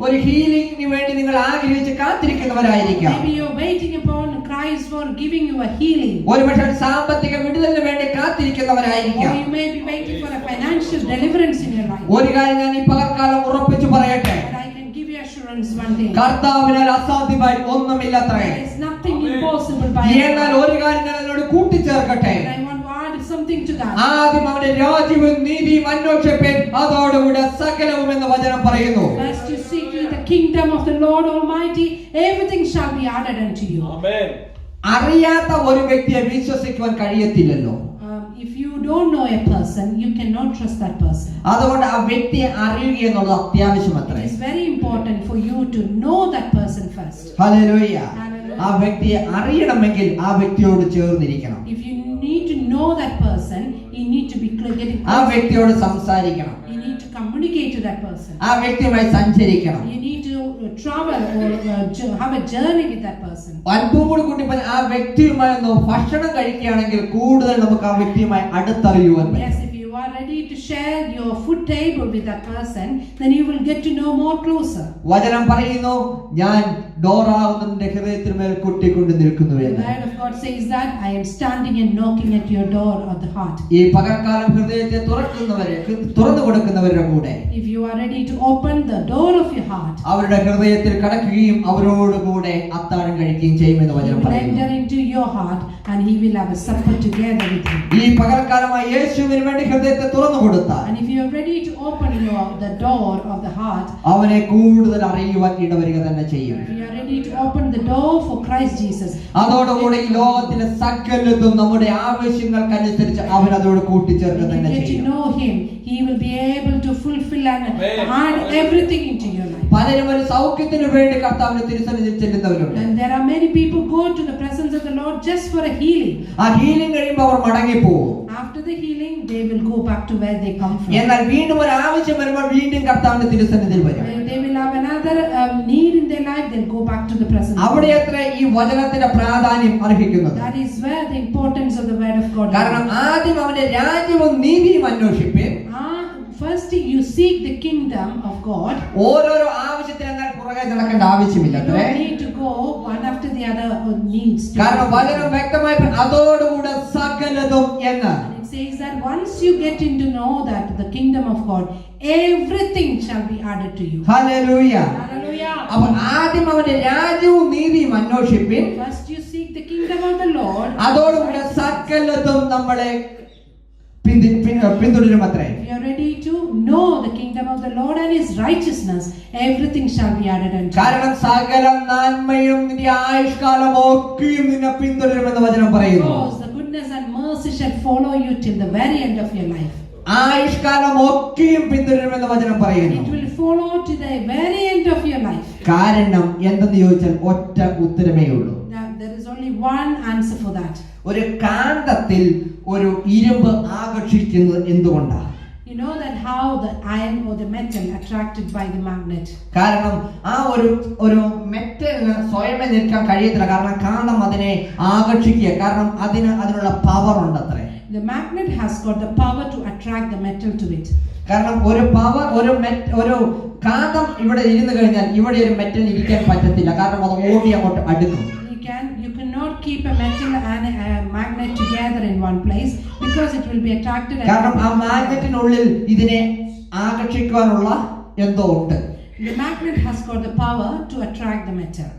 ഒരു ഹീലിംഗിന് വേണ്ടി നിങ്ങൾ ആഗ്രഹിച്ച് കാത്തിരിക്കുന്നവരായിരിക്കാം. Maybe you are waiting upon Christ for giving you a healing. ഒരുപക്ഷെ സാമ്പത്തിക വിടുതലിന് വേണ്ടി കാത്തിരിക്കുന്നവരായിരിക്കാം. Or you may be waiting for a financial deliverance in your life. ഒരു കാര്യം ഞാൻ ഈ പകൽക്കാലം ഉറപ്പിച്ചു പറയട്ടെ, But I can give you assurance one day. കർത്താവിനാൽ അസാധ്യമായി ഒന്നുമില്ലത്രേ. There is nothing impossible by എന്നാൽ God. ഒരു കാര്യം ഞാൻ അതിനോട് കൂട്ടിച്ചേർക്കട്ടെ. And I want to add something to that. ആദ്യം അവന്റെ രാജ്യവും നീതിയും അന്വേഷിപ്പിൻ, അതോടുകൂടെ സകലവും എന്ന് വചനം പറയുന്നു. First you seek ye the kingdom of the Lord Almighty, everything shall be added unto you. Amen. അറിയാത്ത ഒരു വ്യക്തിയെ വിശ്വസിക്കുവാൻ കഴിയത്തില്ലല്ലോ. If you don't know a person, you cannot trust that person. അതുകൊണ്ട് ആ വ്യക്തിയെ അറിയുക എന്നുള്ളത് അത്യാവശ്യമത്രേ. It is very important for you to know that person first. Hallelujah. Hallelujah. ആ വ്യക്തിയെ അറിയണമെങ്കിൽ ആ വ്യക്തിയോട് ചേർന്നിരിക്കണം. If you need to know that person, you need to be getting ആ വ്യക്തിയോട് സംസാരിക്കണം. You need to communicate to that person. ആ വ്യക്തിയുമായി സഞ്ചരിക്കണം. You need to travel or have a journey with that person. അല്പം കൂടി കൂട്ടി ആ വ്യക്തിയുമായി ഒന്ന് ഭക്ഷണം കഴിക്കുകയാണെങ്കിൽ കൂടുതൽ നമുക്ക് ആ വ്യക്തിയുമായി അടുത്തറിയുവാൻ പറ്റും. Yes, if you are ready to share your food table with that person, then you will get to know more closer. വചനം പറയുന്നു, ഞാൻ ഡോറാവുന്നതിന്റെ ഹൃദയത്തിന്മേൽ കൊട്ടിക്കൊണ്ട് നിൽക്കുന്നു The എന്ന്. word of God says that I am standing and knocking at your door of the heart. ഈ പകൽക്കാലം ഹൃദയത്തെ തുറന്നു കൊടുക്കുന്നവരുടെ കൂടെ If you are ready to open the door of your heart, അവരുടെ ഹൃദയത്തിൽ കടക്കുകയും അവരോടുകൂടെ അത്താഴം കഴിക്കുകയും ചെയ്യുമെന്ന് He വചനം will പറയുന്നു. enter into your heart and He will have a supper together with you. ഈ പകൽക്കാലമായി യേശുവിന് വേണ്ടി ഹൃദയത്തെ തുറന്നു കൊടുത്താൽ And if you are ready to open the door of the heart, അവനെ കൂടുതൽ അറിയുവാൻ ഇടവരിക തന്നെ ചെയ്യും. if you are ready to open the door for Christ Jesus, അതോടുകൂടി ഈ ലോകത്തിലെ സകലതും നമ്മുടെ ആവശ്യങ്ങൾക്കനുസരിച്ച് അവൻ അതോട് കൂട്ടിച്ചേർക്കുക when you തന്നെ get to ചെയ്യും. know Him, He will be able to fulfill and add everything into your life. പലരും ഒരു സൗഖ്യത്തിന് വേണ്ടി കർത്താവിന്റെ തിരുസന്നിധിയിൽ ചെല്ലുന്നവരുണ്ട്. And there are many people go to the presence of the Lord just for a healing. ആ healing കഴിയുമ്പോൾ അവർ മടങ്ങിപ്പോകും. After the healing, they will go back to where they come from. എന്നാൽ വീണ്ടും ഒരു ആവശ്യം വരുമ്പോൾ വീണ്ടും കർത്താവിന്റെ തിരുസന്നിധിയിൽ വരും. When they will have another need in their life, they'll go back to the presence of അവിടെ God. എത്ര ഈ വചനത്തിന്റെ പ്രാധാന്യം അർഹിക്കുന്നത്. That is where the importance of the word of God കാരണം is. ആദ്യം അവന്റെ രാജ്യവും നീതിയും അന്വേഷിപ്പിൻ. First, you seek the kingdom of God. ഓരോരോ ആവശ്യത്തിന് എന്നാൽ പുറകെ നടക്കേണ്ട ആവശ്യമില്ല. You don't need to go one after the other needs. കാരണം വചനം വ്യക്തമായി അതോടുകൂടെ സകലതും എന്ന്. It says that once you get to know that the kingdom of God, everything shall be added to you. Hallelujah. Hallelujah. അപ്പോൾ ആദ്യം അവന്റെ രാജ്യവും നീതിയും അന്വേഷിപ്പിൻ. First, you seek the kingdom of the Lord. അതോടുകൂടെ സകലതും നമ്മളെ പിന്തുടരുമത്രേ. If you are ready to know the kingdom of the Lord and His righteousness, everything shall be added unto you. കാരണം സകല നന്മയും നിന്റെ ആയുഷ്കാലം ഒക്കെയും നിന്നെ പിന്തുടരുമെന്ന് വചനം പറയുന്നു. Because the goodness and mercy shall follow you till the very end of your life. ആയുഷ്കാലം ഒക്കെയും പിന്തുടരുമെന്ന് വചനം പറയുന്നു. It will follow to the very end of your life. കാരണം എന്തെന്ന് ചോദിച്ചാൽ ഒറ്റ ഉത്തരമേ ഉള്ളൂ. Now, there is only one answer for that. ഒരു കാന്തത്തിൽ ഒരു ഇരുമ്പ് ആകർഷിക്കുന്നത് എന്തുകൊണ്ടാണ്? You know that how the iron or the metal attracted by the magnet. കാരണം ആ ഒരു മെറ്റലിന് സ്വയമേ നിൽക്കാൻ കഴിയത്തില്ല. കാരണം കാന്തം അതിനെ ആകർഷിക്കുക. കാരണം അതിനുള്ള പവർ ഉണ്ട് അത്രേ. The magnet has got the power to attract the metal to it. കാരണം ഒരു കാന്തം ഇവിടെ ഇരുന്ന് കഴിഞ്ഞാൽ ഇവിടെ ഒരു മെറ്റൽ ഇരിക്കാൻ പറ്റത്തില്ല. കാരണം അത് ഓടി അങ്ങോട്ട് അടുക്കും. You cannot keep a metal and a magnet together in one place because it will be attracted. കാരണം ആ മാഗ്നറ്റിനുള്ളിൽ ഇതിനെ ആകർഷിക്കാനുള്ള എന്തോ ഉണ്ട്. The magnet has got the power to attract the metal.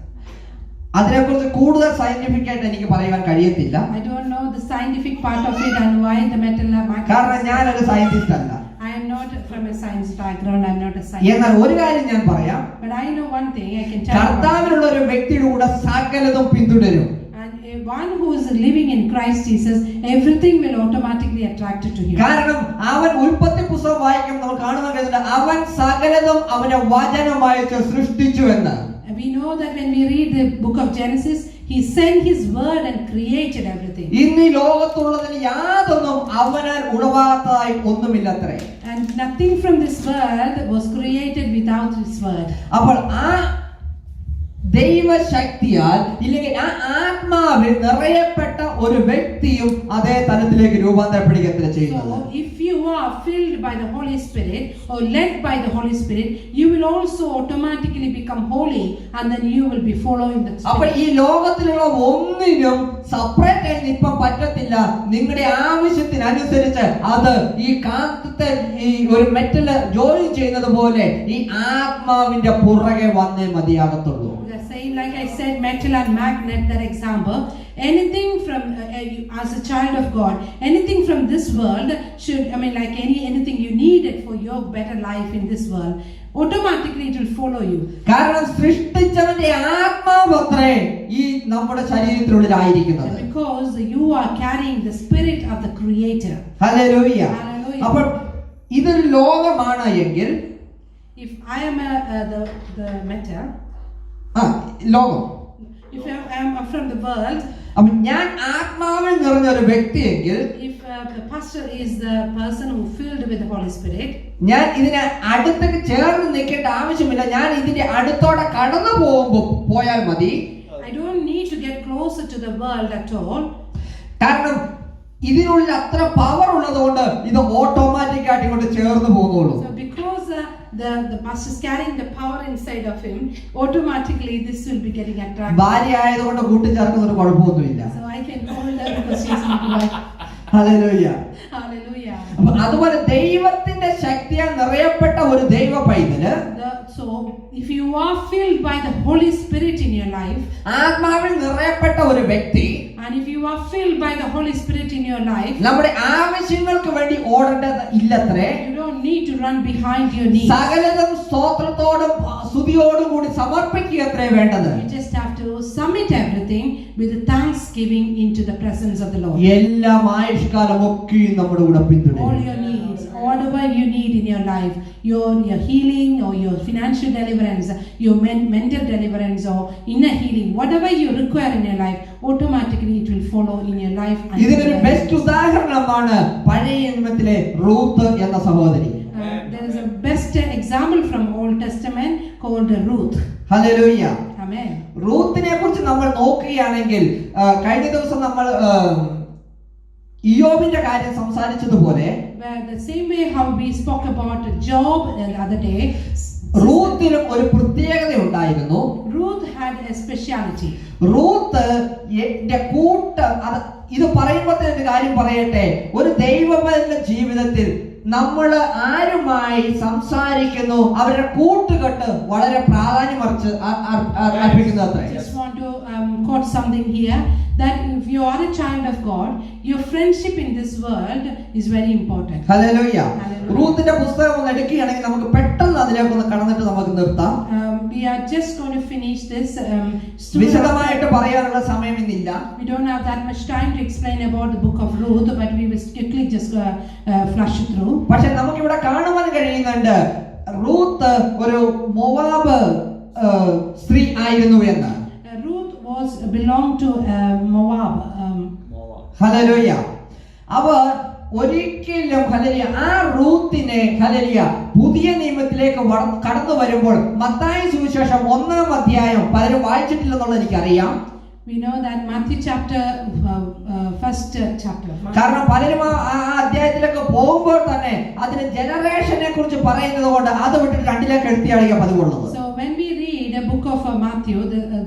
അതിനെക്കുറിച്ച് കൂടുതൽ സയന്റിഫിക് ആയിട്ട് എനിക്ക് പറയാൻ കഴിയത്തില്ല. I don't know the scientific part of it and why the metal magnet. കാരണം ഞാനൊരു സയന്റിസ്റ്റ് അല്ല. I am not from a science background. I am not a scientist. എന്നാൽ ഒരു കാര്യം ഞാൻ പറയാം. But I know one thing. I can tell. കർത്താവിലുള്ള ഒരു വ്യക്തിയുടെ കൂടെ സകലതും പിന്തുടരും. And one who is living in Christ Jesus, everything will automatically attract to him. കാരണം അവൻ ഉൽപ്പത്തി പുസ്തകം വായിക്കുമ്പോൾ നമ്മൾ കാണുന്ന കേട്ടില്ല, അവൻ സകലതും അവന്റെ വചനമായി സൃഷ്ടിച്ചു എന്ന്. We know that when we read the book of Genesis, he sent his word and created everything. ഇന്ന് ലോകത്തുള്ളതിന് യാതൊന്നും അവനാൽ ഉളവാത്തതായി ഒന്നുമില്ലത്രേ. And nothing from this world was created without his word. അപ്പോൾ ആ ദൈവശക്തിയാൽ ഇല്ലെങ്കിൽ ആ ആത്മാവിൽ നിറയപ്പെട്ട ഒരു വ്യക്തിയും അതേ തലത്തിലേക്ക് രൂപാന്തരപ്പെടുകയാണ് ചെയ്യുന്നത്. So if you are filled by the Holy Spirit or led by the Holy Spirit, you will also automatically become holy and then you will be following the Spirit. അപ്പോൾ ഈ ലോകത്തിലുള്ള ഒന്നിനും സെപ്പറേറ്റ് ആയി നിൽക്കാൻ പറ്റത്തില്ല. നിങ്ങളുടെ ആവശ്യത്തിനനുസരിച്ച് അത് ഈ കാന്തത്തെ ഈ ഒരു മെറ്റല് ജോലി ചെയ്യുന്നത് പോലെ ഈ ആത്മാവിന്റെ പുറകെ വന്നേ മതിയാകത്തുള്ളൂ. Saying like I said, metal and magnet, that example, anything from as a child of God, anything from this world should, I mean, like anything you needed for your better life in this world, automatically it will follow you. കാരണം സൃഷ്ടിച്ചവന്റെ ആത്മാവത്രേ ഈ നമ്മുടെ ശരീരത്തിനുള്ളിലായിരിക്കുന്നത്. Because you are carrying the spirit of the Creator. Hallelujah. Hallelujah. അപ്പോൾ ഇതൊരു ലോകമാണ് എങ്കിൽ, If I am the metal, ലോകം, if I am from the world, അപ്പൊ ഞാൻ ആത്മാവിൽ നിറഞ്ഞ ഒരു വ്യക്തിയെങ്കിൽ, if the pastor is the person who filled with the Holy Spirit, ഞാൻ ഇതിനെ അടുത്തേക്ക് ചേർന്ന് നിൽക്കേണ്ട ആവശ്യമില്ല. ഞാൻ ഇതിന്റെ അടുത്തോടെ കടന്നു പോയാൽ മതി. I don't need to get closer to the world at all. കാരണം ഇതിനുള്ളിൽ അത്ര പവർ ഉള്ളതുകൊണ്ട് ഇത് ഓട്ടോമാറ്റിക് ആയിട്ട് ഇങ്ങോട്ട് ചേർന്ന് പോകുന്നുള്ളൂ. So because the pastor is carrying the power inside of him, automatically this will be getting attracted. ഭാര്യ ആയതുകൊണ്ട് കൂട്ടിച്ചേർക്കുന്ന ഒരു കുഴപ്പമൊന്നുമില്ല. So I can call her because she is my wife. Hallelujah. Hallelujah. അതുപോലെ ദൈവത്തിന്റെ ശക്തിയാൽ നിറയപ്പെട്ട ഒരു ദൈവ പൈതല്, So if you are filled by the Holy Spirit in your life, ആത്മാവിൽ നിറയപ്പെട്ട ഒരു വ്യക്തി, and if you are filled by the Holy Spirit in your life, നമ്മുടെ ആവശ്യങ്ങൾക്ക് വേണ്ടി ഓടേണ്ടത് ഇല്ലത്രേ. you don't need to run behind your needs. സകലതും സ്തോത്രത്തോടും സ്തുതിയോടും കൂടി സമർപ്പിക്കുകയത്രേ വേണ്ടത്. You just have to submit everything with thanksgiving into the presence of the Lord. എല്ലാ ആയുഷ്കാലം ഒക്കെയും നമ്മുടെ കൂടെ പിന്തുടരും. All your needs, whatever you need in your life, your healing or your financial deliverance, your mental deliverance or inner healing, whatever you require in your life, automatically it will follow in your life. ഇതിനൊരു best ഉദാഹരണമാണ് പഴയ നിയമത്തിലെ Ruth എന്ന സഹോദരി. There is a best example from Old Testament called Ruth. Hallelujah. Amen. റൂത്തിനെ കുറിച്ച് നമ്മൾ നോക്കുകയാണെങ്കിൽ കഴിഞ്ഞ ദിവസം നമ്മൾ ഇയ്യോബിന്റെ കാര്യം സംസാരിച്ചതുപോലെ, The same way how we spoke about Job the other day, റൂത്തിനും ഒരു പ്രത്യേകത ഉണ്ടായിരുന്നു. Ruth had a speciality. Ruth ഇത് പറയുമ്പോൾ തന്നെ കാര്യം പറയട്ടെ, ഒരു ദൈവമന്റെ ജീവിതത്തിൽ നമ്മൾ ആരുമായി സംസാരിക്കുന്നു അവരുടെ കൂട്ടുകെട്ട് വളരെ പ്രാധാന്യം അർപ്പിക്കുന്നത് അത്രേ. I just want to quote something here, that if you are a child of God, your friendship in this world is very important. Hallelujah. റൂത്തിന്റെ പുസ്തകം ഒന്ന് എടുക്കുകയാണെങ്കിൽ നമുക്ക് പെട്ടെന്ന് അതിലേക്ക് ഒന്ന് കടന്നിട്ട് നമുക്ക് നിർത്താം. we are just going to finish this. Story. വിശദമായിട്ട് പറയാനുള്ള സമയം ഇന്നില്ല. We don't have that much time to explain about the book of Ruth, but we will quickly just flush it through. പക്ഷെ നമുക്കിവിടെ കാണുവാൻ കഴിയുന്നുണ്ട് റൂത്ത് ഒരു മോവാബ് സ്ത്രീ ആയിരുന്നു എന്ന്. Ruth belonged to Moab. Hallelujah. അവർ ഒരിക്കലും ഹല്ലേലൂയ ആ റൂത്തിനെ ഹല്ലേലൂയ പുതിയ നിയമത്തിലേക്ക് കടന്നു വരുമ്പോൾ മത്തായി സുവിശേഷം 1-ാം അധ്യായം പലരും വായിച്ചിട്ടില്ലെന്നുള്ളത് എനിക്കറിയാം. We know that Matthew chapter, first chapter. കാരണം പലരും ആ അധ്യായത്തിലേക്ക് പോകുമ്പോൾ തന്നെ അതിന് ജനറേഷനെ കുറിച്ച് പറയുന്നത് കൊണ്ട് അത് വിട്ടിട്ട് 2-ലേക്ക് എടുത്തിയാളിക പതിവുള്ളത്. So when we read the book of Matthew,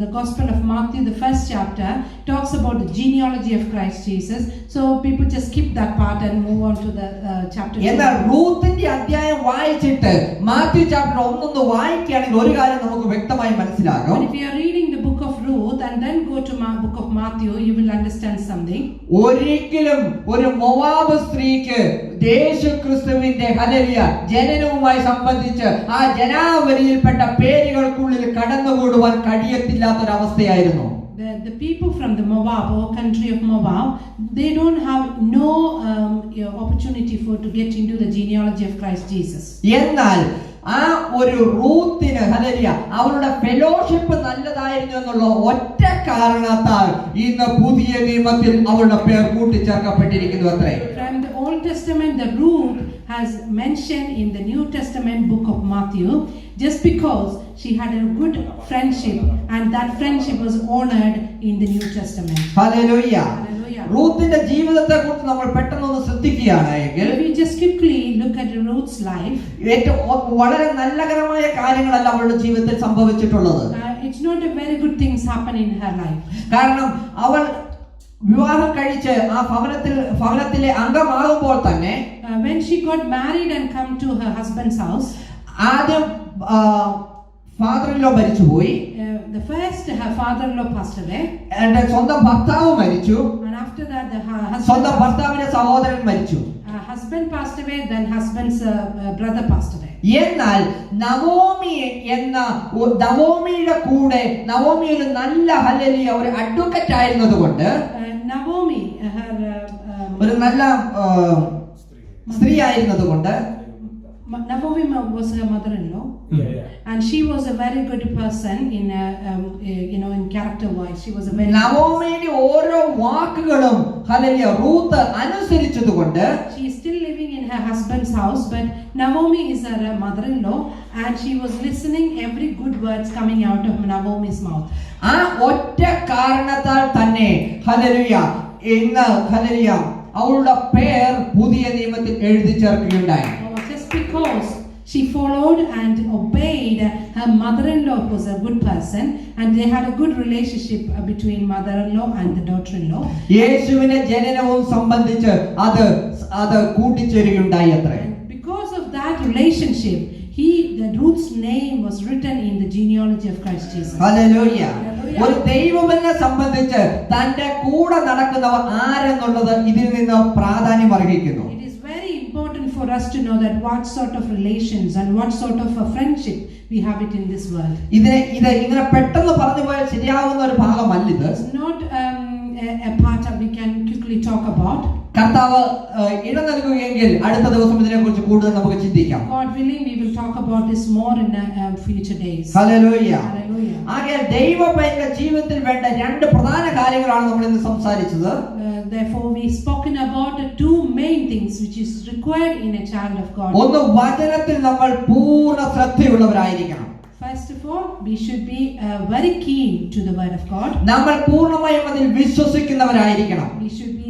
the Gospel of Matthew, the first chapter talks about the genealogy of Christ Jesus. So people just skip that part and move on to the chapter 2. എന്നാൽ റൂത്തിന്റെ അധ്യായം വായിച്ചിട്ട് Matthew chapter 1 വായിക്കുകയാണെങ്കിൽ ഒരു കാര്യം നമുക്ക് വ്യക്തമായി മനസ്സിലാകും. If you are reading the book of Ruth and then go to book of Matthew, you will understand something. ഒരിക്കലും ഒരു മോവാബ് സ്ത്രീക്ക് യേശുക്രിസ്തുവിന്റെ ഹല്ലേലൂയ ജനനവുമായി സംബന്ധിച്ച് ആ ജനാവലിയിൽപ്പെട്ട പേരുകൾക്കുള്ളിൽ കടന്നുകൂടുവാൻ കഴിയത്തില്ലാത്തൊരവസ്ഥയായിരുന്നു. The people from the Moab or country of Moab, they don't have no opportunity to get into the genealogy of Christ Jesus. എന്നാൽ ആ ഒരു റൂത്തിന് hallelujah അവരുടെ ഫെലോഷിപ്പ് നല്ലതായിരുന്നു എന്നുള്ള ഒറ്റ കാരണത്താൽ ഇന്ന് പുതിയ നിയമത്തിൽ അവരുടെ പേർ കൂട്ടിച്ചേർക്കപ്പെട്ടിരിക്കുന്നു അത്രേ. From the Old Testament, the Ruth has mentioned in the New Testament book of Matthew just because she had a good friendship and that friendship was honored in the New Testament. Hallelujah. Hallelujah. റൂത്തിന്റെ ജീവിതത്തെ കുറിച്ച് നമ്മൾ പെട്ടെന്ന് ഒന്ന് ശ്രദ്ധിക്കുകയാണെങ്കിൽ If we just quickly look at Ruth's life, വളരെ നല്ലകരമായ കാര്യങ്ങളല്ല അവളുടെ ജീവിതത്തിൽ സംഭവിച്ചിട്ടുള്ളത്. it's not a very good things happen in her life. കാരണം അവൾ വിവാഹം കഴിച്ച് ആ ഭവനത്തിലെ അംഗമാകുമ്പോൾ തന്നെ When she got married and come to her husband's house, ആദ്യം ഫാദർ-ഇൻ-ലോ മരിച്ചുപോയി. the first her father-in-law passed away, എന്റെ സ്വന്തം ഭർത്താവ് മരിച്ചു. and after that സ്വന്തം ഭർത്താവിന്റെ സഹോദരൻ മരിച്ചു. husband passed away, then husband's brother passed away. എന്നാൽ നവോമിയുടെ കൂടെ നവോമി ഒരു നല്ല ഹല്ലേലൂയ ഒരു അഡ്വക്കേറ്റ് ആയിരുന്നതുകൊണ്ട് Naomi, ഒരു നല്ല സ്ത്രീ ആയിരുന്നതുകൊണ്ട് Naomi was her mother-in-law, and she was a very good person in in character wise. She was a very നവോമിയുടെ ഓരോ വാക്കുകളും ഹല്ലേലൂയ റൂത്ത് അനുസരിച്ചതുകൊണ്ട് she is still living in her husband's house, but Naomi is her mother-in-law, and she was listening every good words coming out of Naomi's mouth. ആ ഒറ്റ കാരണത്താൽ തന്നെ hallelujah ഇന്ന് hallelujah അവളുടെ പേർ പുതിയ നിയമത്തിൽ എഴുതി ചേർക്കുകയുണ്ടായി. Just because she followed and obeyed her mother-in-law, who was a good person, and they had a good relationship between mother-in-law and the daughter-in-law. യേശുവിന്റെ ജനനവും സംബന്ധിച്ച് അത് കൂട്ടിച്ചേരുകയുണ്ടായി അത്രേ. Because of that relationship, the Ruth's name was written in the genealogy of Christ Jesus. Hallelujah. ഒരു ദൈവമെന്നെ സംബന്ധിച്ച് തന്റെ കൂടെ നടക്കുന്നവർ ആരെന്നുള്ളത് ഇതിൽ നിന്ന് പ്രാധാന്യം അർഹിക്കുന്നു. It is very important for us to know that what sort of relations and what sort of a friendship we have it in this world. ഇത് ഇങ്ങനെ പെട്ടെന്ന് പറഞ്ഞു പോയാൽ ശരിയാവുന്ന ഒരു ഭാഗമല്ല ഇത്. It's not a part that we can quickly talk about. കർത്താവ് ഇട നൽകുകയെങ്കിൽ അടുത്ത ദിവസം ഇതിനെക്കുറിച്ച് കൂടുതൽ നമുക്ക് ചിന്തിക്കാം. God willing, we will talk about this more in future days. Hallelujah. Hallelujah. ആകെ ദൈവപൈതൃക ജീവിതത്തിൽ വേണ്ട രണ്ട് പ്രധാന കാര്യങ്ങളാണ് നമ്മൾ ഇന്ന് സംസാരിച്ചത്. Therefore we spoken about the two main things which is required in a child of God. ഒന്ന്, വചനത്തിൽ നമ്മൾ പൂർണ്ണ ശ്രദ്ധയുള്ളവരായിരിക്കണം. First of all, we should be very keen to the word of God. നമ്മൾ പൂർണ്ണമായും അതിൽ വിശ്വസിക്കുന്നവരായിരിക്കണം. We should be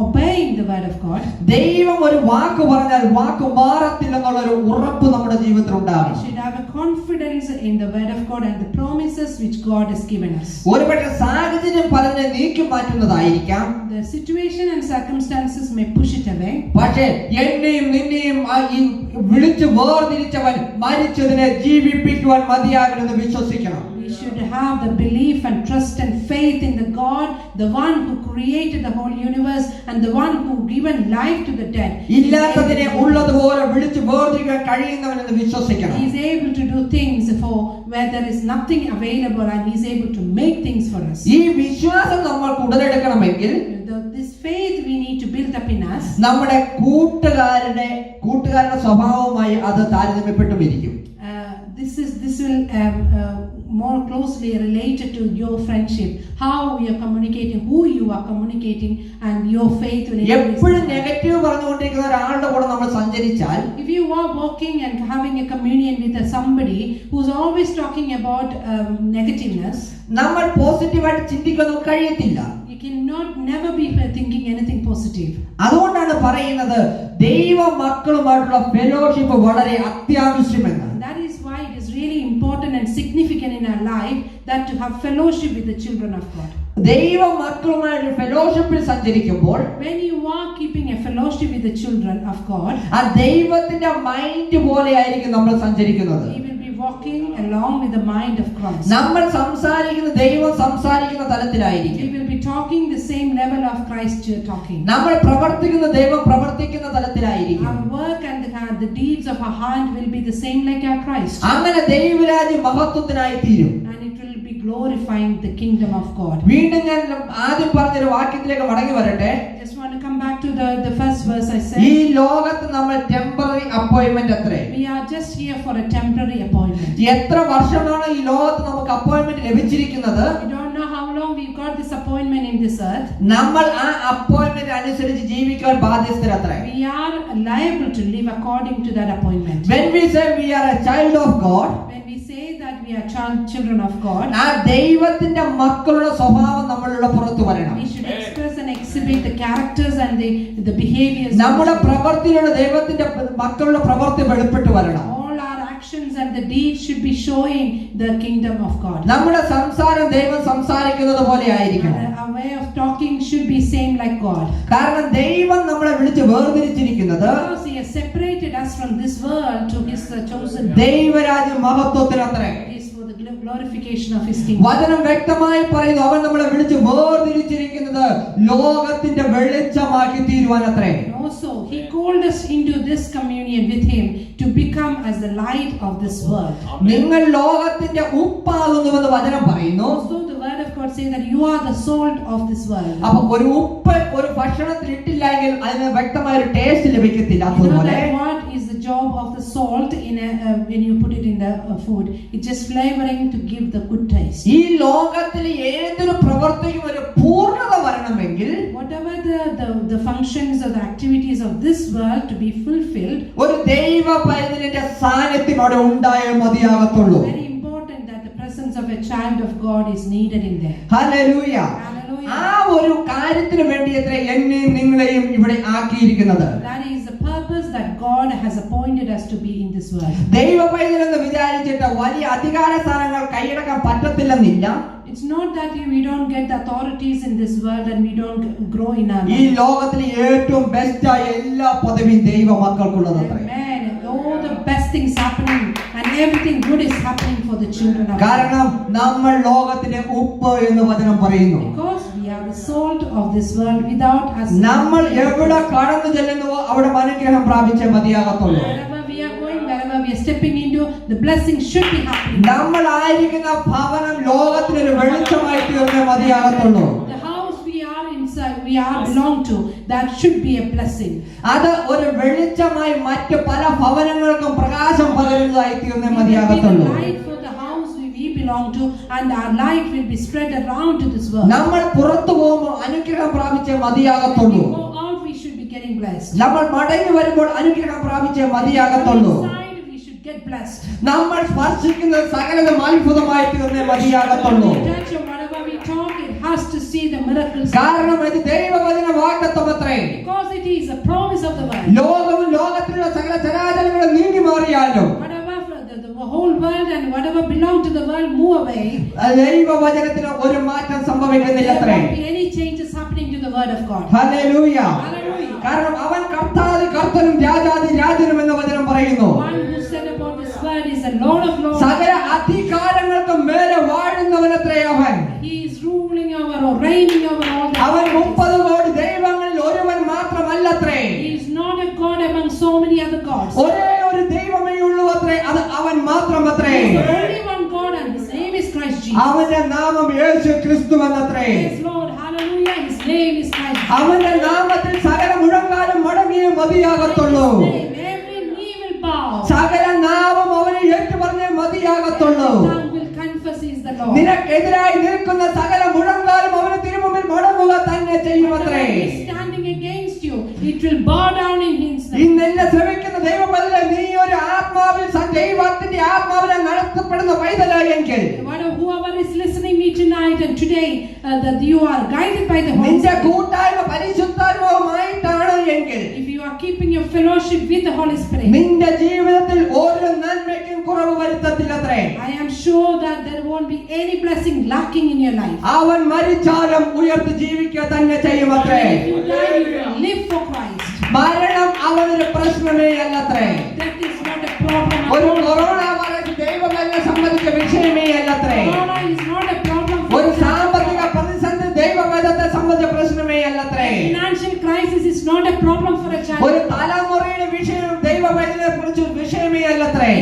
obeying the word of God. ദൈവം ഒരു വാക്ക് പറഞ്ഞാൽ വാക്ക് മാറത്തില്ലെന്നുള്ള ഒരു ഉറപ്പ് നമ്മുടെ ജീവിതത്തിൽ ഉണ്ടാകണം. We should have a confidence in the word of God and the promises which God has given us. ഒരുപക്ഷേ സാഹചര്യം പലതിനെ നീക്കി മാറ്റുന്നതായിരിക്കാം. The situation and circumstances may push it away. പക്ഷേ എന്നെയും നിന്നെയും വിളിച്ചു വേർതിരിച്ചവൻ മരിച്ചതിനെ ജീവിപ്പിക്കുവാൻ മതിയാകണമെന്ന് വിശ്വസിക്കണം. We should have the belief and trust and faith in the God, the one who created the whole universe and the one who given life to the dead. ഇല്ലാത്തതിനെ ഉള്ളതുപോലെ വിളിച്ചു വേർതിരിക്കാൻ കഴിയുന്നവനെന്ന് വിശ്വസിക്കണം. He is able to do things for where there is nothing available, and he is able to make things for us. ഈ വിശ്വാസം നമ്മൾക്ക് ഉടലെടുക്കണമെങ്കിൽ This faith we need to build up in us. നമ്മുടെ കൂട്ടുകാരുടെ സ്വഭാവവുമായി അത് താരതമ്യപ്പെട്ടുമിരിക്കും. This will more closely related to your friendship, how you are communicating, who you are communicating, and your faith will increase. എപ്പോഴും negative പറഞ്ഞുകൊണ്ടിരിക്കുന്ന ഒരാളുടെ കൂടെ നമ്മൾ സഞ്ചരിച്ചാൽ, if you are walking and having a communion with somebody who's always talking about negativeness, നമ്മൾ പോസിറ്റീവായിട്ട് ചിന്തിക്കാൻ കഴിയത്തില്ല. you cannot never be thinking anything positive. അതുകൊണ്ടാണ് പറയുന്നത് ദൈവ മക്കളുമായിട്ടുള്ള ഫെലോഷിപ്പ് വളരെ അത്യാവശ്യമെന്ന്. That is why it is really important and significant in our life that to have fellowship with the children of God. ദൈവ മക്കളുമായിട്ട് ഫെലോഷിപ്പിൽ സഞ്ചരിക്കുമ്പോൾ, when you are keeping a fellowship with the children of God, ആ ദൈവത്തിന്റെ mind പോലെയായിരിക്കും നമ്മൾ സഞ്ചരിക്കുന്നത്. we will be walking along with the mind of Christ. നമ്മൾ സംസാരിക്കുന്ന ദൈവം സംസാരിക്കുന്ന തലത്തിലായിരിക്കും. We will be talking the same level of Christ talking. നമ്മൾ പ്രവർത്തിക്കുന്ന ദൈവം പ്രവർത്തിക്കുന്ന തലത്തിലായിരിക്കും. Our work and the deeds of our hand will be the same like our Christ. അങ്ങനെ ദൈവരാജ്യം മഹത്വത്തിനായി തീരും. And it will be glorifying the kingdom of God. വീണ്ടും ഞാൻ ആദ്യം പറഞ്ഞൊരു വാക്യത്തിലേക്ക് മടങ്ങി വരട്ടെ. Just want to come back to the first verse I said. ഈ ലോകത്ത് നമ്മൾ ടെമ്പററി അപ്പോയിന്റ്മെന്റ് അത്രേ. We are just here for a temporary appointment. എത്ര വർഷമാണ് ഈ ലോകത്ത് നമുക്ക് അപ്പോയിന്റ്മെന്റ് ലഭിച്ചിരിക്കുന്നത്? We don't know how long we got this appointment in this earth. നമ്മൾ ആ അപ്പോയിന്റ്മെന്റ് അനുസരിച്ച് ജീവിക്കാൻ ബാധ്യസ്ഥരത്രേ. We are liable to live according to that appointment. When we say we are a child of God, When we say that we are children of God, ആ ദൈവത്തിന്റെ മക്കളുടെ സ്വഭാവം നമ്മളുടെ പുറത്തു വരണം. we should express and exhibit the characters and the behaviors. നമ്മുടെ പ്രവൃത്തിയിലൂടെ ദൈവത്തിന്റെ മക്കളുടെ പ്രവൃത്തി വെളിപ്പെട്ടു വരണം. All our actions and the deeds should be showing the kingdom of God. നമ്മുടെ സംസാരം ദൈവം സംസാരിക്കുന്നത് പോലെ ആയിരിക്കണം. And our way of talking should be same like God. കാരണം ദൈവം നമ്മളെ വിളിച്ച് വേർതിരിച്ചിരിക്കുന്നത് Because He has separated us from this world to His chosen. ദൈവരാജ്യ മഹത്വത്തിനത്രേ. It is for the glorification of His kingdom. വചനം വ്യക്തമായി പറയുന്നു, അവൻ നമ്മളെ വിളിച്ച് വേർതിരിച്ചിരിക്കുന്നത് ലോകത്തിന്റെ വെളിച്ചമാക്കി തീരുവാനത്രേ. Also, He called us into this communion with Him to become as the light of this world. നിങ്ങൾ ലോകത്തിന്റെ ഉപ്പാകുന്നുവെന്ന് വചനം പറയുന്നു. Also, the word of God says that you are the salt of this world. അപ്പൊ ഒരു ഉപ്പ് ഒരു ഭക്ഷണത്തിൽ ഇട്ടില്ലെങ്കിൽ അതിന് വ്യക്തമായ ഒരു ടേസ്റ്റ് ലഭിക്കത്തില്ല. You know അതുപോലെ that what is the job of the salt in when you put it in the food? It's just flavoring to give the good taste. ഈ ലോകത്തിൽ ഏതൊരു പ്രവർത്തിക്കും ഒരു പൂർണ്ണത വരണമെങ്കിൽ, Whatever the functions or the activities of this world to be fulfilled, ഒരു ദൈവ പൈതലിന്റെ സാന്നിധ്യം അവിടെ ഉണ്ടായേ മതിയാകത്തുള്ളൂ. very important that the presence of a child of God is needed in there. Hallelujah. Hallelujah. ആ ഒരു കാര്യത്തിന് വേണ്ടി എത്ര എന്നെയും നിങ്ങളെയും ഇവിടെ ആക്കിയിരിക്കുന്നത്. That is the purpose that God has appointed us to be in this world. ദൈവ പൈതലെന്ന് വിചാരിച്ചിട്ട് വലിയ അധികാര സ്ഥാനങ്ങൾ കൈയടക്കാൻ പറ്റത്തില്ലെന്നില്ല. It's not that we don't get the authorities in this world and we don't grow in our ഈ ലോകത്തിലെ ഏറ്റവും ബെസ്റ്റായ എല്ലാ പദവിയും ദൈവ മക്കൾക്കുള്ളതത്രേ. Amen. All the best things happening and everything good is happening for the children of God. കാരണം നമ്മൾ ലോകത്തിന്റെ ഉപ്പ് എന്ന് വചനം പറയുന്നു. Because we are the salt of this world. Without us, നമ്മൾ എവിടെ കടന്നു ചെല്ലുന്നുവോ അവിടെ അനുഗ്രഹം പ്രാപിച്ചേ മതിയാകത്തുള്ളൂ. wherever we are going, wherever we are stepping into, the blessing should be happening. നമ്മൾ ആയിരിക്കുന്ന ഭവനം ലോകത്തിനൊരു വെളിച്ചമായി തീർന്നേ മതിയാകത്തുള്ളൂ. The house we are inside, we are belong to, that should be a blessing. അത് ഒരു വെളിച്ചമായി മറ്റു പല ഭവനങ്ങൾക്കും പ്രകാശം പകരുന്നതായി തീർന്നേ It will be the മതിയാകത്തുള്ളൂ. light for the house we belong to, and our light will be spread around to this world. നമ്മൾ പുറത്തു പോകുമ്പോൾ അനുഗ്രഹം പ്രാപിച്ചേ മതിയാകത്തുള്ളൂ. When we go out, we should be getting blessed. നമ്മൾ മടങ്ങി വരുമ്പോൾ അനുഗ്രഹം പ്രാപിച്ചേ മതിയാകത്തുള്ളൂ. Inside, we should get blessed. നമ്മൾ സ്പർശിക്കുന്നത് സകലതും അത്ഭുതമായി തീർന്നേ മതിയാകത്തുള്ളൂ. We touch and whatever we talk, it has to see the miracles. കാരണം ഇത് ദൈവവചന വാഗ്ദത്തമത്രേ. Because it is a promise of the word. ലോകവും ലോകത്തിലുള്ള സകല ചരാചരങ്ങളും നീങ്ങി മാറിയാലും Whatever the whole world and whatever belong to the world move away, ദൈവവചനത്തിന് ഒരു മാറ്റം സംഭവിക്കുന്നില്ല there അത്രേ. won't be any changes happening to the word of God. Hallelujah. Hallelujah. കാരണം അവൻ കർത്താതി കർത്തനും രാജാതി രാജനും എന്ന വചനം പറയുന്നു. One who said about this word is the Lord of Lords. സകല അധികാരങ്ങൾക്കും മേലെ വാഴുന്ന ഭരിക്കുന്നവനത്രേ അവൻ. He is ruling over or reigning over all the അവൻ authorities. 30 കോടി ദൈവങ്ങളിൽ ഒരുവൻ മാത്രമല്ലത്രേ. He is not a God among so many other gods. ഒരേ ഒരു ദൈവമേ ഉള്ളൂ അത്രേ, അത് അവൻ മാത്രമത്രേ. There is only one God and his name is Christ Jesus. അവന്റെ നാമം യേശു ക്രിസ്തുവെന്നത്രേ. Yes, Lord, hallelujah, his name is Christ Jesus. അവന്റെ നാമത്തിൽ സകല മുഴങ്കാലും മടങ്ങിയേ മതിയാകത്തുള്ളൂ. Every knee will bow. സകല നാമം അവനെ ഏറ്റുപറഞ്ഞേ മതിയാകത്തുള്ളൂ. Tongue will confess he is the Lord. നിനക്കെതിരായി നിൽക്കുന്ന സകല മുഴങ്കാലും അവന് തിരുമുമ്പിൽ മടങ്ങുക തന്നെ ചെയ്യുമത്രേ. Whatever is standing against you, it will bow down in his name. ഇന്നെന്നെ ശ്രമിക്കുന്ന ദൈവമല്ലേ, നീ ഒരു ആത്മാവിൽ ദൈവത്തിന്റെ ആത്മാവിനെ നടത്തപ്പെടുന്ന പൈതലായെങ്കിൽ, Whoever is listening me tonight and today, that you are guided by the Holy നിന്റെ Spirit. കൂട്ടായ്മ പരിശുദ്ധാത്മാവുമായിട്ടാണ് എങ്കിൽ, If you are keeping your fellowship with the Holy Spirit, നിന്റെ ജീവിതത്തിൽ ഒരു നന്മയ്ക്കും കുറവ് വരുത്തത്തില്ലത്രേ. I am sure that there won't be any blessing lacking in your life. അവൻ മരിച്ചാലും ഉയർത്ത് ജീവിക്കുക തന്നെ ചെയ്യുമത്രേ. If you die, you will live for Christ. മരണം അവനൊരു പ്രശ്നമേ അല്ലത്രേ. That is not a problem at ഒരു all. കൊറോണ വൈറസ് ദൈവമെന്നെ സംബന്ധിച്ച വിഷയമേ അല്ലത്രേ. Corona is not a problem for ഒരു the സാമ്പത്തിക പ്രതിസന്ധി ദൈവവേദത്തെ സംബന്ധിച്ച പ്രശ്നമേ അല്ലത്രേ. financial crisis is not a problem for a child. ഒരു തലമുറയുടെ വിഷയം ദൈവവേദനെ കുറിച്ച് വിഷയമേ അല്ലത്രേ.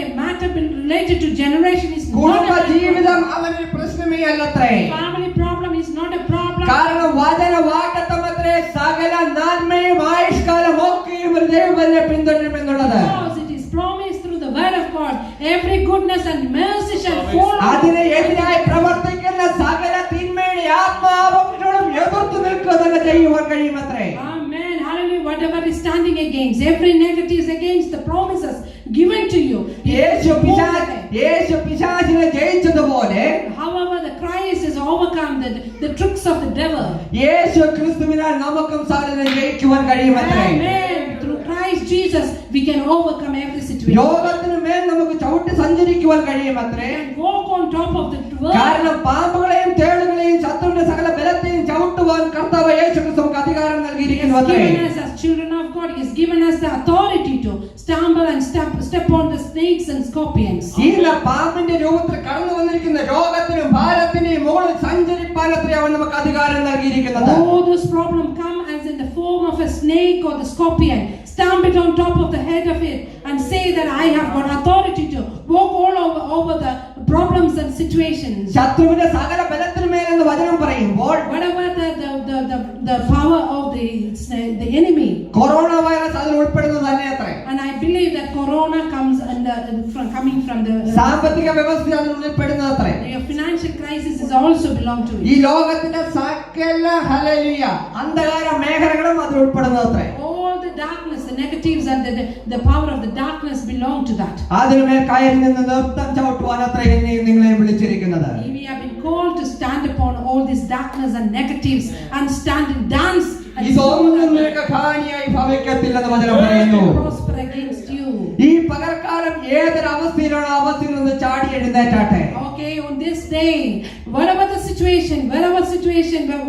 A matter related to generation is not കുടുംബ a problem. ജീവിതം അവനൊരു പ്രശ്നമേ അല്ലത്രേ. Family problem is not a problem. കാരണം വചന വാഗ്ദത്തമത്രേ സകല നന്മയും ആയുഷ്കാലം ഒക്കെയും ഒരു ദൈവവേദനെ പിന്തുടരുമെന്നുള്ളത്. Because it is promised through the word of God, every goodness and mercy shall follow. അതിനെ എതിരായി പ്രവർത്തിക്കുന്ന സകല തിന്മയുടെ ആത്മാവങ്ങളോടും എതിർത്ത് നിൽക്കുക തന്നെ ചെയ്യുവാൻ കഴിയുമത്രേ. Amen. Hallelujah. Whatever is standing against, every negative is against the promises given to you. യേശു പിശാചിനെ ജയിച്ചതുപോലെ, However, the Christ has overcome the tricks of the devil. യേശു ക്രിസ്തുവിനാൽ നമുക്കും സകലതിനെ ജയിക്കുവാൻ കഴിയുമത്രേ. Amen. Through Christ Jesus, we can overcome every situation. യോഗത്തിന് മേൽ നമുക്ക് ചവിട്ടി സഞ്ചരിക്കുവാൻ കഴിയുമത്രേ. And walk on top of the world. കാരണം പാമ്പുകളെയും തേളുകളെയും ശത്രുവിന്റെ സകല ബലത്തെയും ചവിട്ടുവാൻ കർത്താവ് യേശു ക്രിസ്തു നമുക്ക് അധികാരം നൽകിയിരിക്കുന്നുവത്രേ. Given us as children of God, He has given us the authority to stumble and step on the snakes and scorpions. ഈ പാമ്പിന്റെ രൂപത്തിൽ കടന്നു വന്നിരിക്കുന്ന രോഗത്തിനും ഭാരത്തിന്റെയും മുകളിൽ സഞ്ചരിപ്പാനത്രേ അവൻ നമുക്ക് അധികാരം നൽകിയിരിക്കുന്നത്. All those problems come as in the form of a snake or the scorpion. Stamp it on top of the head of it and say that I have got authority to walk all over the problems and situations. ശത്രുവിന്റെ സകല ബലത്തിന്മേൽ എന്ന് വചനം പറയുമ്പോൾ, Whatever the power of the enemy. Corona virus അതിൽ ഉൾപ്പെടുന്നത് തന്നെ അത്രേ. And I believe that corona comes coming from the സാമ്പത്തിക വ്യവസ്ഥ അതിൽ ഉൾപ്പെടുന്നത് അത്രേ. your financial crisis is also belong to ഈ it. ലോകത്തിന്റെ സകല ഹല്ലേലൂയ അന്ധകാര മേഖലകളും അതിൽ ഉൾപ്പെടുന്നത് അത്രേ. All the darkness, the negatives and the power of the darkness belong to that. അതിനുമേൽ കയറി നിന്ന് നൃത്തം ചവിട്ടുവാൻ അത്രേ എന്നെയും നിങ്ങളെയും വിളിച്ചിരിക്കുന്നത്. We have been called to stand upon all this darkness and negatives and stand and dance and ഇതൊന്നും നിനക്ക് ഹാനിയായി ഭവിക്കത്തില്ലെന്ന് വചനം പറയുന്നു. prosper against you. ഈ പകൽക്കാലം ഏതൊരു അവസ്ഥയിലാണ് അവസ്ഥയിൽ നിന്ന് ചാടി എഴുന്നേറ്റാട്ടെ. Okay, on this day, whatever the situation,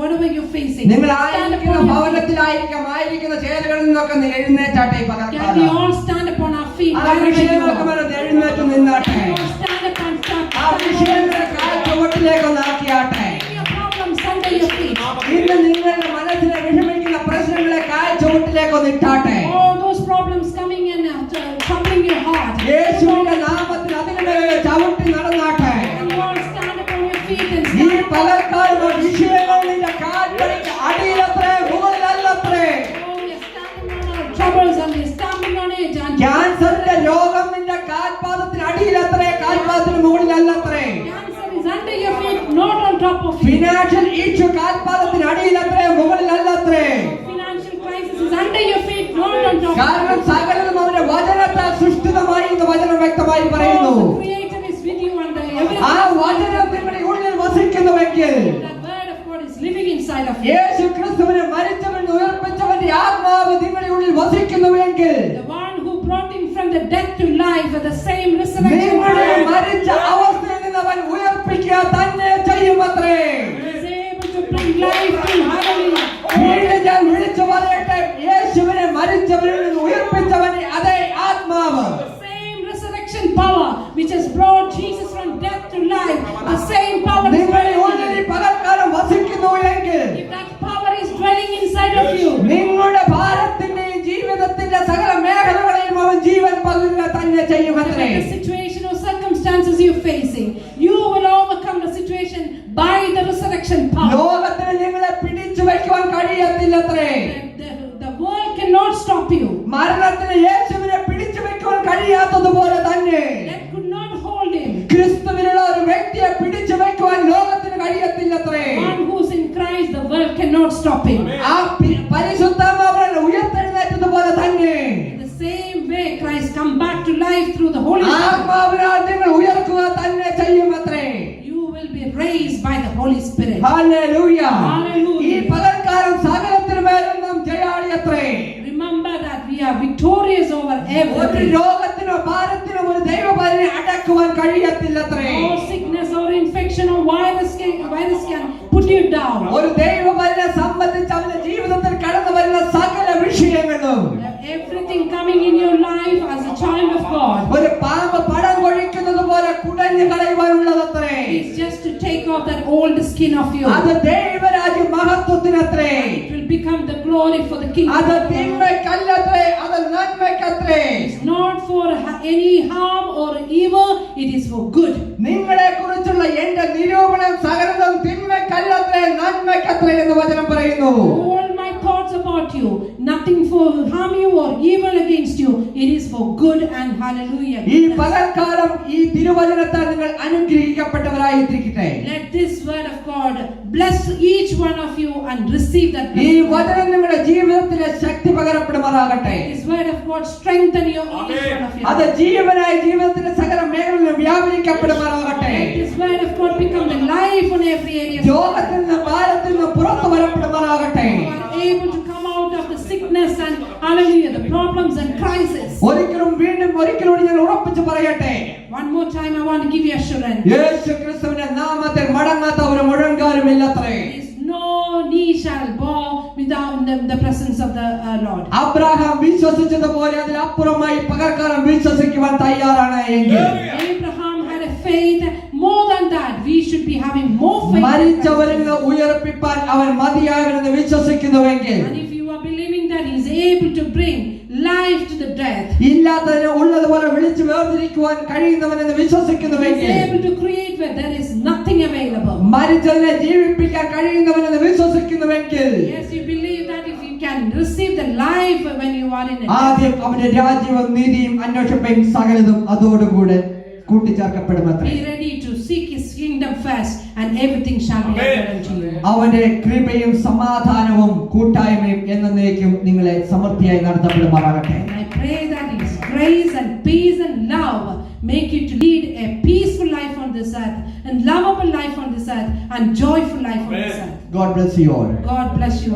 whatever you're facing, നിങ്ങൾ stand ആയിരിക്കുന്ന upon your feet. ഭവനത്തിലായിരിക്കാം, ആയിരിക്കുന്ന ചേരുകളിൽ നിന്നൊക്കെ എഴുന്നേറ്റാട്ടെ. ഈ Can we പകൽക്കാലം all stand upon our feet? ആ wherever you വിഷയങ്ങളൊക്കെ are? മനസ്സിൽ എഴുന്നേറ്റ് നിന്നാട്ടെ. Can we all stand up and ആ വിഷയങ്ങളെ കാൽച്ചുവട്ടിലേക്ക് ഒന്നാക്കിയാട്ടെ. Bring your problems under your feet. ഇന്ന് നിങ്ങളുടെ മനസ്സിനെ വിഷമിക്കുന്ന പ്രശ്നങ്ങളെ കാൽച്ചുവട്ടിലേക്ക് ഒന്നിട്ടാട്ടെ. All those problems coming in troubling your heart. യേശുവിന്റെ നാമത്തിൽ അതിനുമേൽ ചവിട്ടി നടന്നാട്ടെ. Can you all stand upon your feet and ഈ stand upon പകൽക്കാലം വിഷയങ്ങൾ നിന്റെ കാൽവരിക്ക് അടിയിലത്രേ, മുകളിലല്ലത്രേ. Oh, we are standing on our troubles and we are stamping on it. And ക്യാൻസറിന്റെ രോഗം നിന്റെ കാൽപാദത്തിന് അടിയിലത്രേ, കാൽപാദത്തിന് മുകളിലല്ലത്രേ. cancer is under your feet, not on top of you. Financial issue കാൽപാദത്തിന് അടിയിലത്രേ, മുകളിലല്ലത്രേ. Financial crisis is under your feet, not on top of കാരണം you. സകലതും അവന്റെ വചനത്താൽ സൃഷ്ടിതമായി എന്ന് വചനം വ്യക്തമായി പറയുന്നു. Oh, the Creator is with you and ആ everything. വചനം നിങ്ങളുടെ ഉള്ളിൽ വസിക്കുന്നുവെങ്കിൽ, That word of God is living inside of you. യേശു ക്രിസ്തുവിനെ മരിച്ചവൻ ഉയർപ്പിച്ചവന്റെ ആത്മാവ് നിങ്ങളുടെ ഉള്ളിൽ വസിക്കുന്നുവെങ്കിൽ, The one who brought him from the death to life at the same resurrection നിങ്ങളെ power മരിച്ച അവസ്ഥയിൽ നിന്ന് അവൻ ഉയർപ്പിക്കുക തന്നെ ചെയ്യുമത്രേ. is able to bring life to hallelujah. വീണ്ടും ഞാൻ വിളിച്ചു പറയട്ടെ, യേശുവിനെ മരിച്ചവരിൽ നിന്ന് ഉയർപ്പിച്ചവന്റെ അതേ ആത്മാവ്, The same resurrection power which has brought Jesus from death to life the same power is നിങ്ങളുടെ dwelling ഉള്ളിൽ in ഈ you. പകൽക്കാലം വസിക്കുന്നു എങ്കിൽ If that power is dwelling inside of you, നിങ്ങളുടെ ഭാരത്തിന്റെയും ജീവിതത്തിന്റെ സകല മേഖലകളെയും അവൻ ജീവൻ പകരുക തന്നെ ചെയ്യുമത്രേ. the situation or circumstances you're facing, you will overcome the situation by the resurrection power. ലോകത്തിന് നിങ്ങളെ പിടിച്ചു വയ്ക്കുവാൻ കഴിയത്തില്ലത്രേ. The world cannot stop you. മരണത്തിന് യേശുവിനെ പിടിച്ചു വയ്ക്കുവാൻ കഴിയാത്തതുപോലെ തന്നെ That could not hold him. ക്രിസ്തുവിനുള്ള ഒരു വ്യക്തിയെ പിടിച്ചു വയ്ക്കുവാൻ ലോകത്തിന് കഴിയത്തില്ലത്രേ. One who's in Christ, the world cannot stop him. ആ പരിശുദ്ധാത്മാവിനെ ഉയർത്തെഴുന്നേറ്റതുപോലെ തന്നെ In the same way, Christ come back to life through the Holy Spirit. ആത്മാവിനാൽ നിങ്ങൾ ഉയർക്കുക തന്നെ ചെയ്യുമത്രേ. You will be raised by the Holy Spirit. Hallelujah. Hallelujah. ഈ പകൽക്കാലം സകലത്തിനുമേലും നാം ജയാളിയത്രേ. Remember that we are victorious over ഒരു everything. രോഗത്തിനോ ഭാരത്തിനോ ഒരു ദൈവബലിനെ അടക്കുവാൻ കഴിയത്തില്ലത്രേ. No sickness or infection or virus can put you down. ഒരു ദൈവബലിനെ സംബന്ധിച്ച് അവന്റെ ജീവിതത്തിൽ കടന്നു വരുന്ന സകല വിഷയങ്ങളും Everything coming in your life as a child of God ഒരു പാമ്പ് പടം കൊഴിക്കുന്നത് പോലെ കുടഞ്ഞു കളയുവാനുള്ളതത്രേ. is just to take off that old skin of you. അത് ദൈവരാജ്യ മഹത്വത്തിനത്രേ. It will become the glory for the kingdom അത് of God. തിന്മയ്ക്കല്ലത്രേ, അത് നന്മയ്ക്കത്രേ. It's not for any harm or evil, it is for good. നിങ്ങളെ കുറിച്ചുള്ള എന്റെ നിരൂപണം സകലതും തിന്മയ്ക്കല്ലത്രേ, നന്മയ്ക്കത്രേ എന്ന് വചനം പറയുന്നു. All my thoughts about you, nothing for harm you or evil against you, it is for good and hallelujah. ഈ പകൽക്കാലം ഈ തിരുവചനത്താൽ നിങ്ങൾ അനുഗ്രഹിക്കപ്പെട്ടവരായിരിക്കട്ടെ. Let this word of God bless each one of you and receive that ഈ blessing. വചനം നിങ്ങളുടെ ജീവിതത്തിലെ ശക്തി പകരപ്പെടുമാറാകട്ടെ. This word of God strengthen you, each one of you. അത് ജീവനായി ജീവിതത്തിന്റെ സകല മേഖലകളിലും വ്യാപരിക്കപ്പെടുമാറാകട്ടെ. Let this word of God become the life on every area. രോഗത്തിൽ നിന്ന് ഭാരത്തിൽ നിന്ന് പുറത്തു വരപ്പെടുമാറാകട്ടെ. You are able to come out of the sickness and hallelujah, the problems and crisis. ഒരിക്കലും ഞാൻ ഉറപ്പിച്ചു പറയട്ടെ. One more time I want to give you assurance. യേശു ക്രിസ്തുവിന്റെ നാമത്തിൽ മടങ്ങാത്ത ഒരു മുഴങ്കാലുമില്ലത്രേ. There is no knee shall bow without the presence of the Lord. Abraham വിശ്വസിച്ചതുപോലെ അതിലപ്പുറമായി പകൽക്കാലം വിശ്വസിക്കുവാൻ തയ്യാറാണ് എങ്കിൽ Abraham had a faith more than that. We should be having more faith. മരിച്ചവരിൽ നിന്ന് ഉയർപ്പിപ്പാൻ അവൻ മതിയായവനെന്ന് വിശ്വസിക്കുന്നുവെങ്കിൽ And if you are believing that he is able to bring life to the death, ഇല്ലാത്തതിനെ ഉള്ളതുപോലെ വിളിച്ചു വേർതിരിക്കുവാൻ കഴിയുന്നവനെന്ന് he is വിശ്വസിക്കുന്നുവെങ്കിൽ able to create where there is nothing available. മരിച്ചതിനെ ജീവിപ്പിക്കാൻ കഴിയുന്നവനെന്ന് വിശ്വസിക്കുന്നുവെങ്കിൽ Yes, you believe that if you can receive the life when you are in a death. ആദ്യം അവന്റെ രാജ്യവും നീതിയും അന്വേഷിപ്പയും സകലതും അതോടുകൂടെ കൂട്ടിച്ചേർക്കപ്പെടുമത്രേ. Be ready to seek his kingdom first and everything shall be added unto you. അവന്റെ കൃപയും സമാധാനവും കൂട്ടായ്മയും എന്നേക്കും നിങ്ങളെ സമൃദ്ധിയായി നടത്തപ്പെടുമാറാകട്ടെ. And I pray that his grace and peace and love make you to lead a peaceful life on this earth and lovable life on this earth and joyful life on this earth. God bless you all. God bless you all.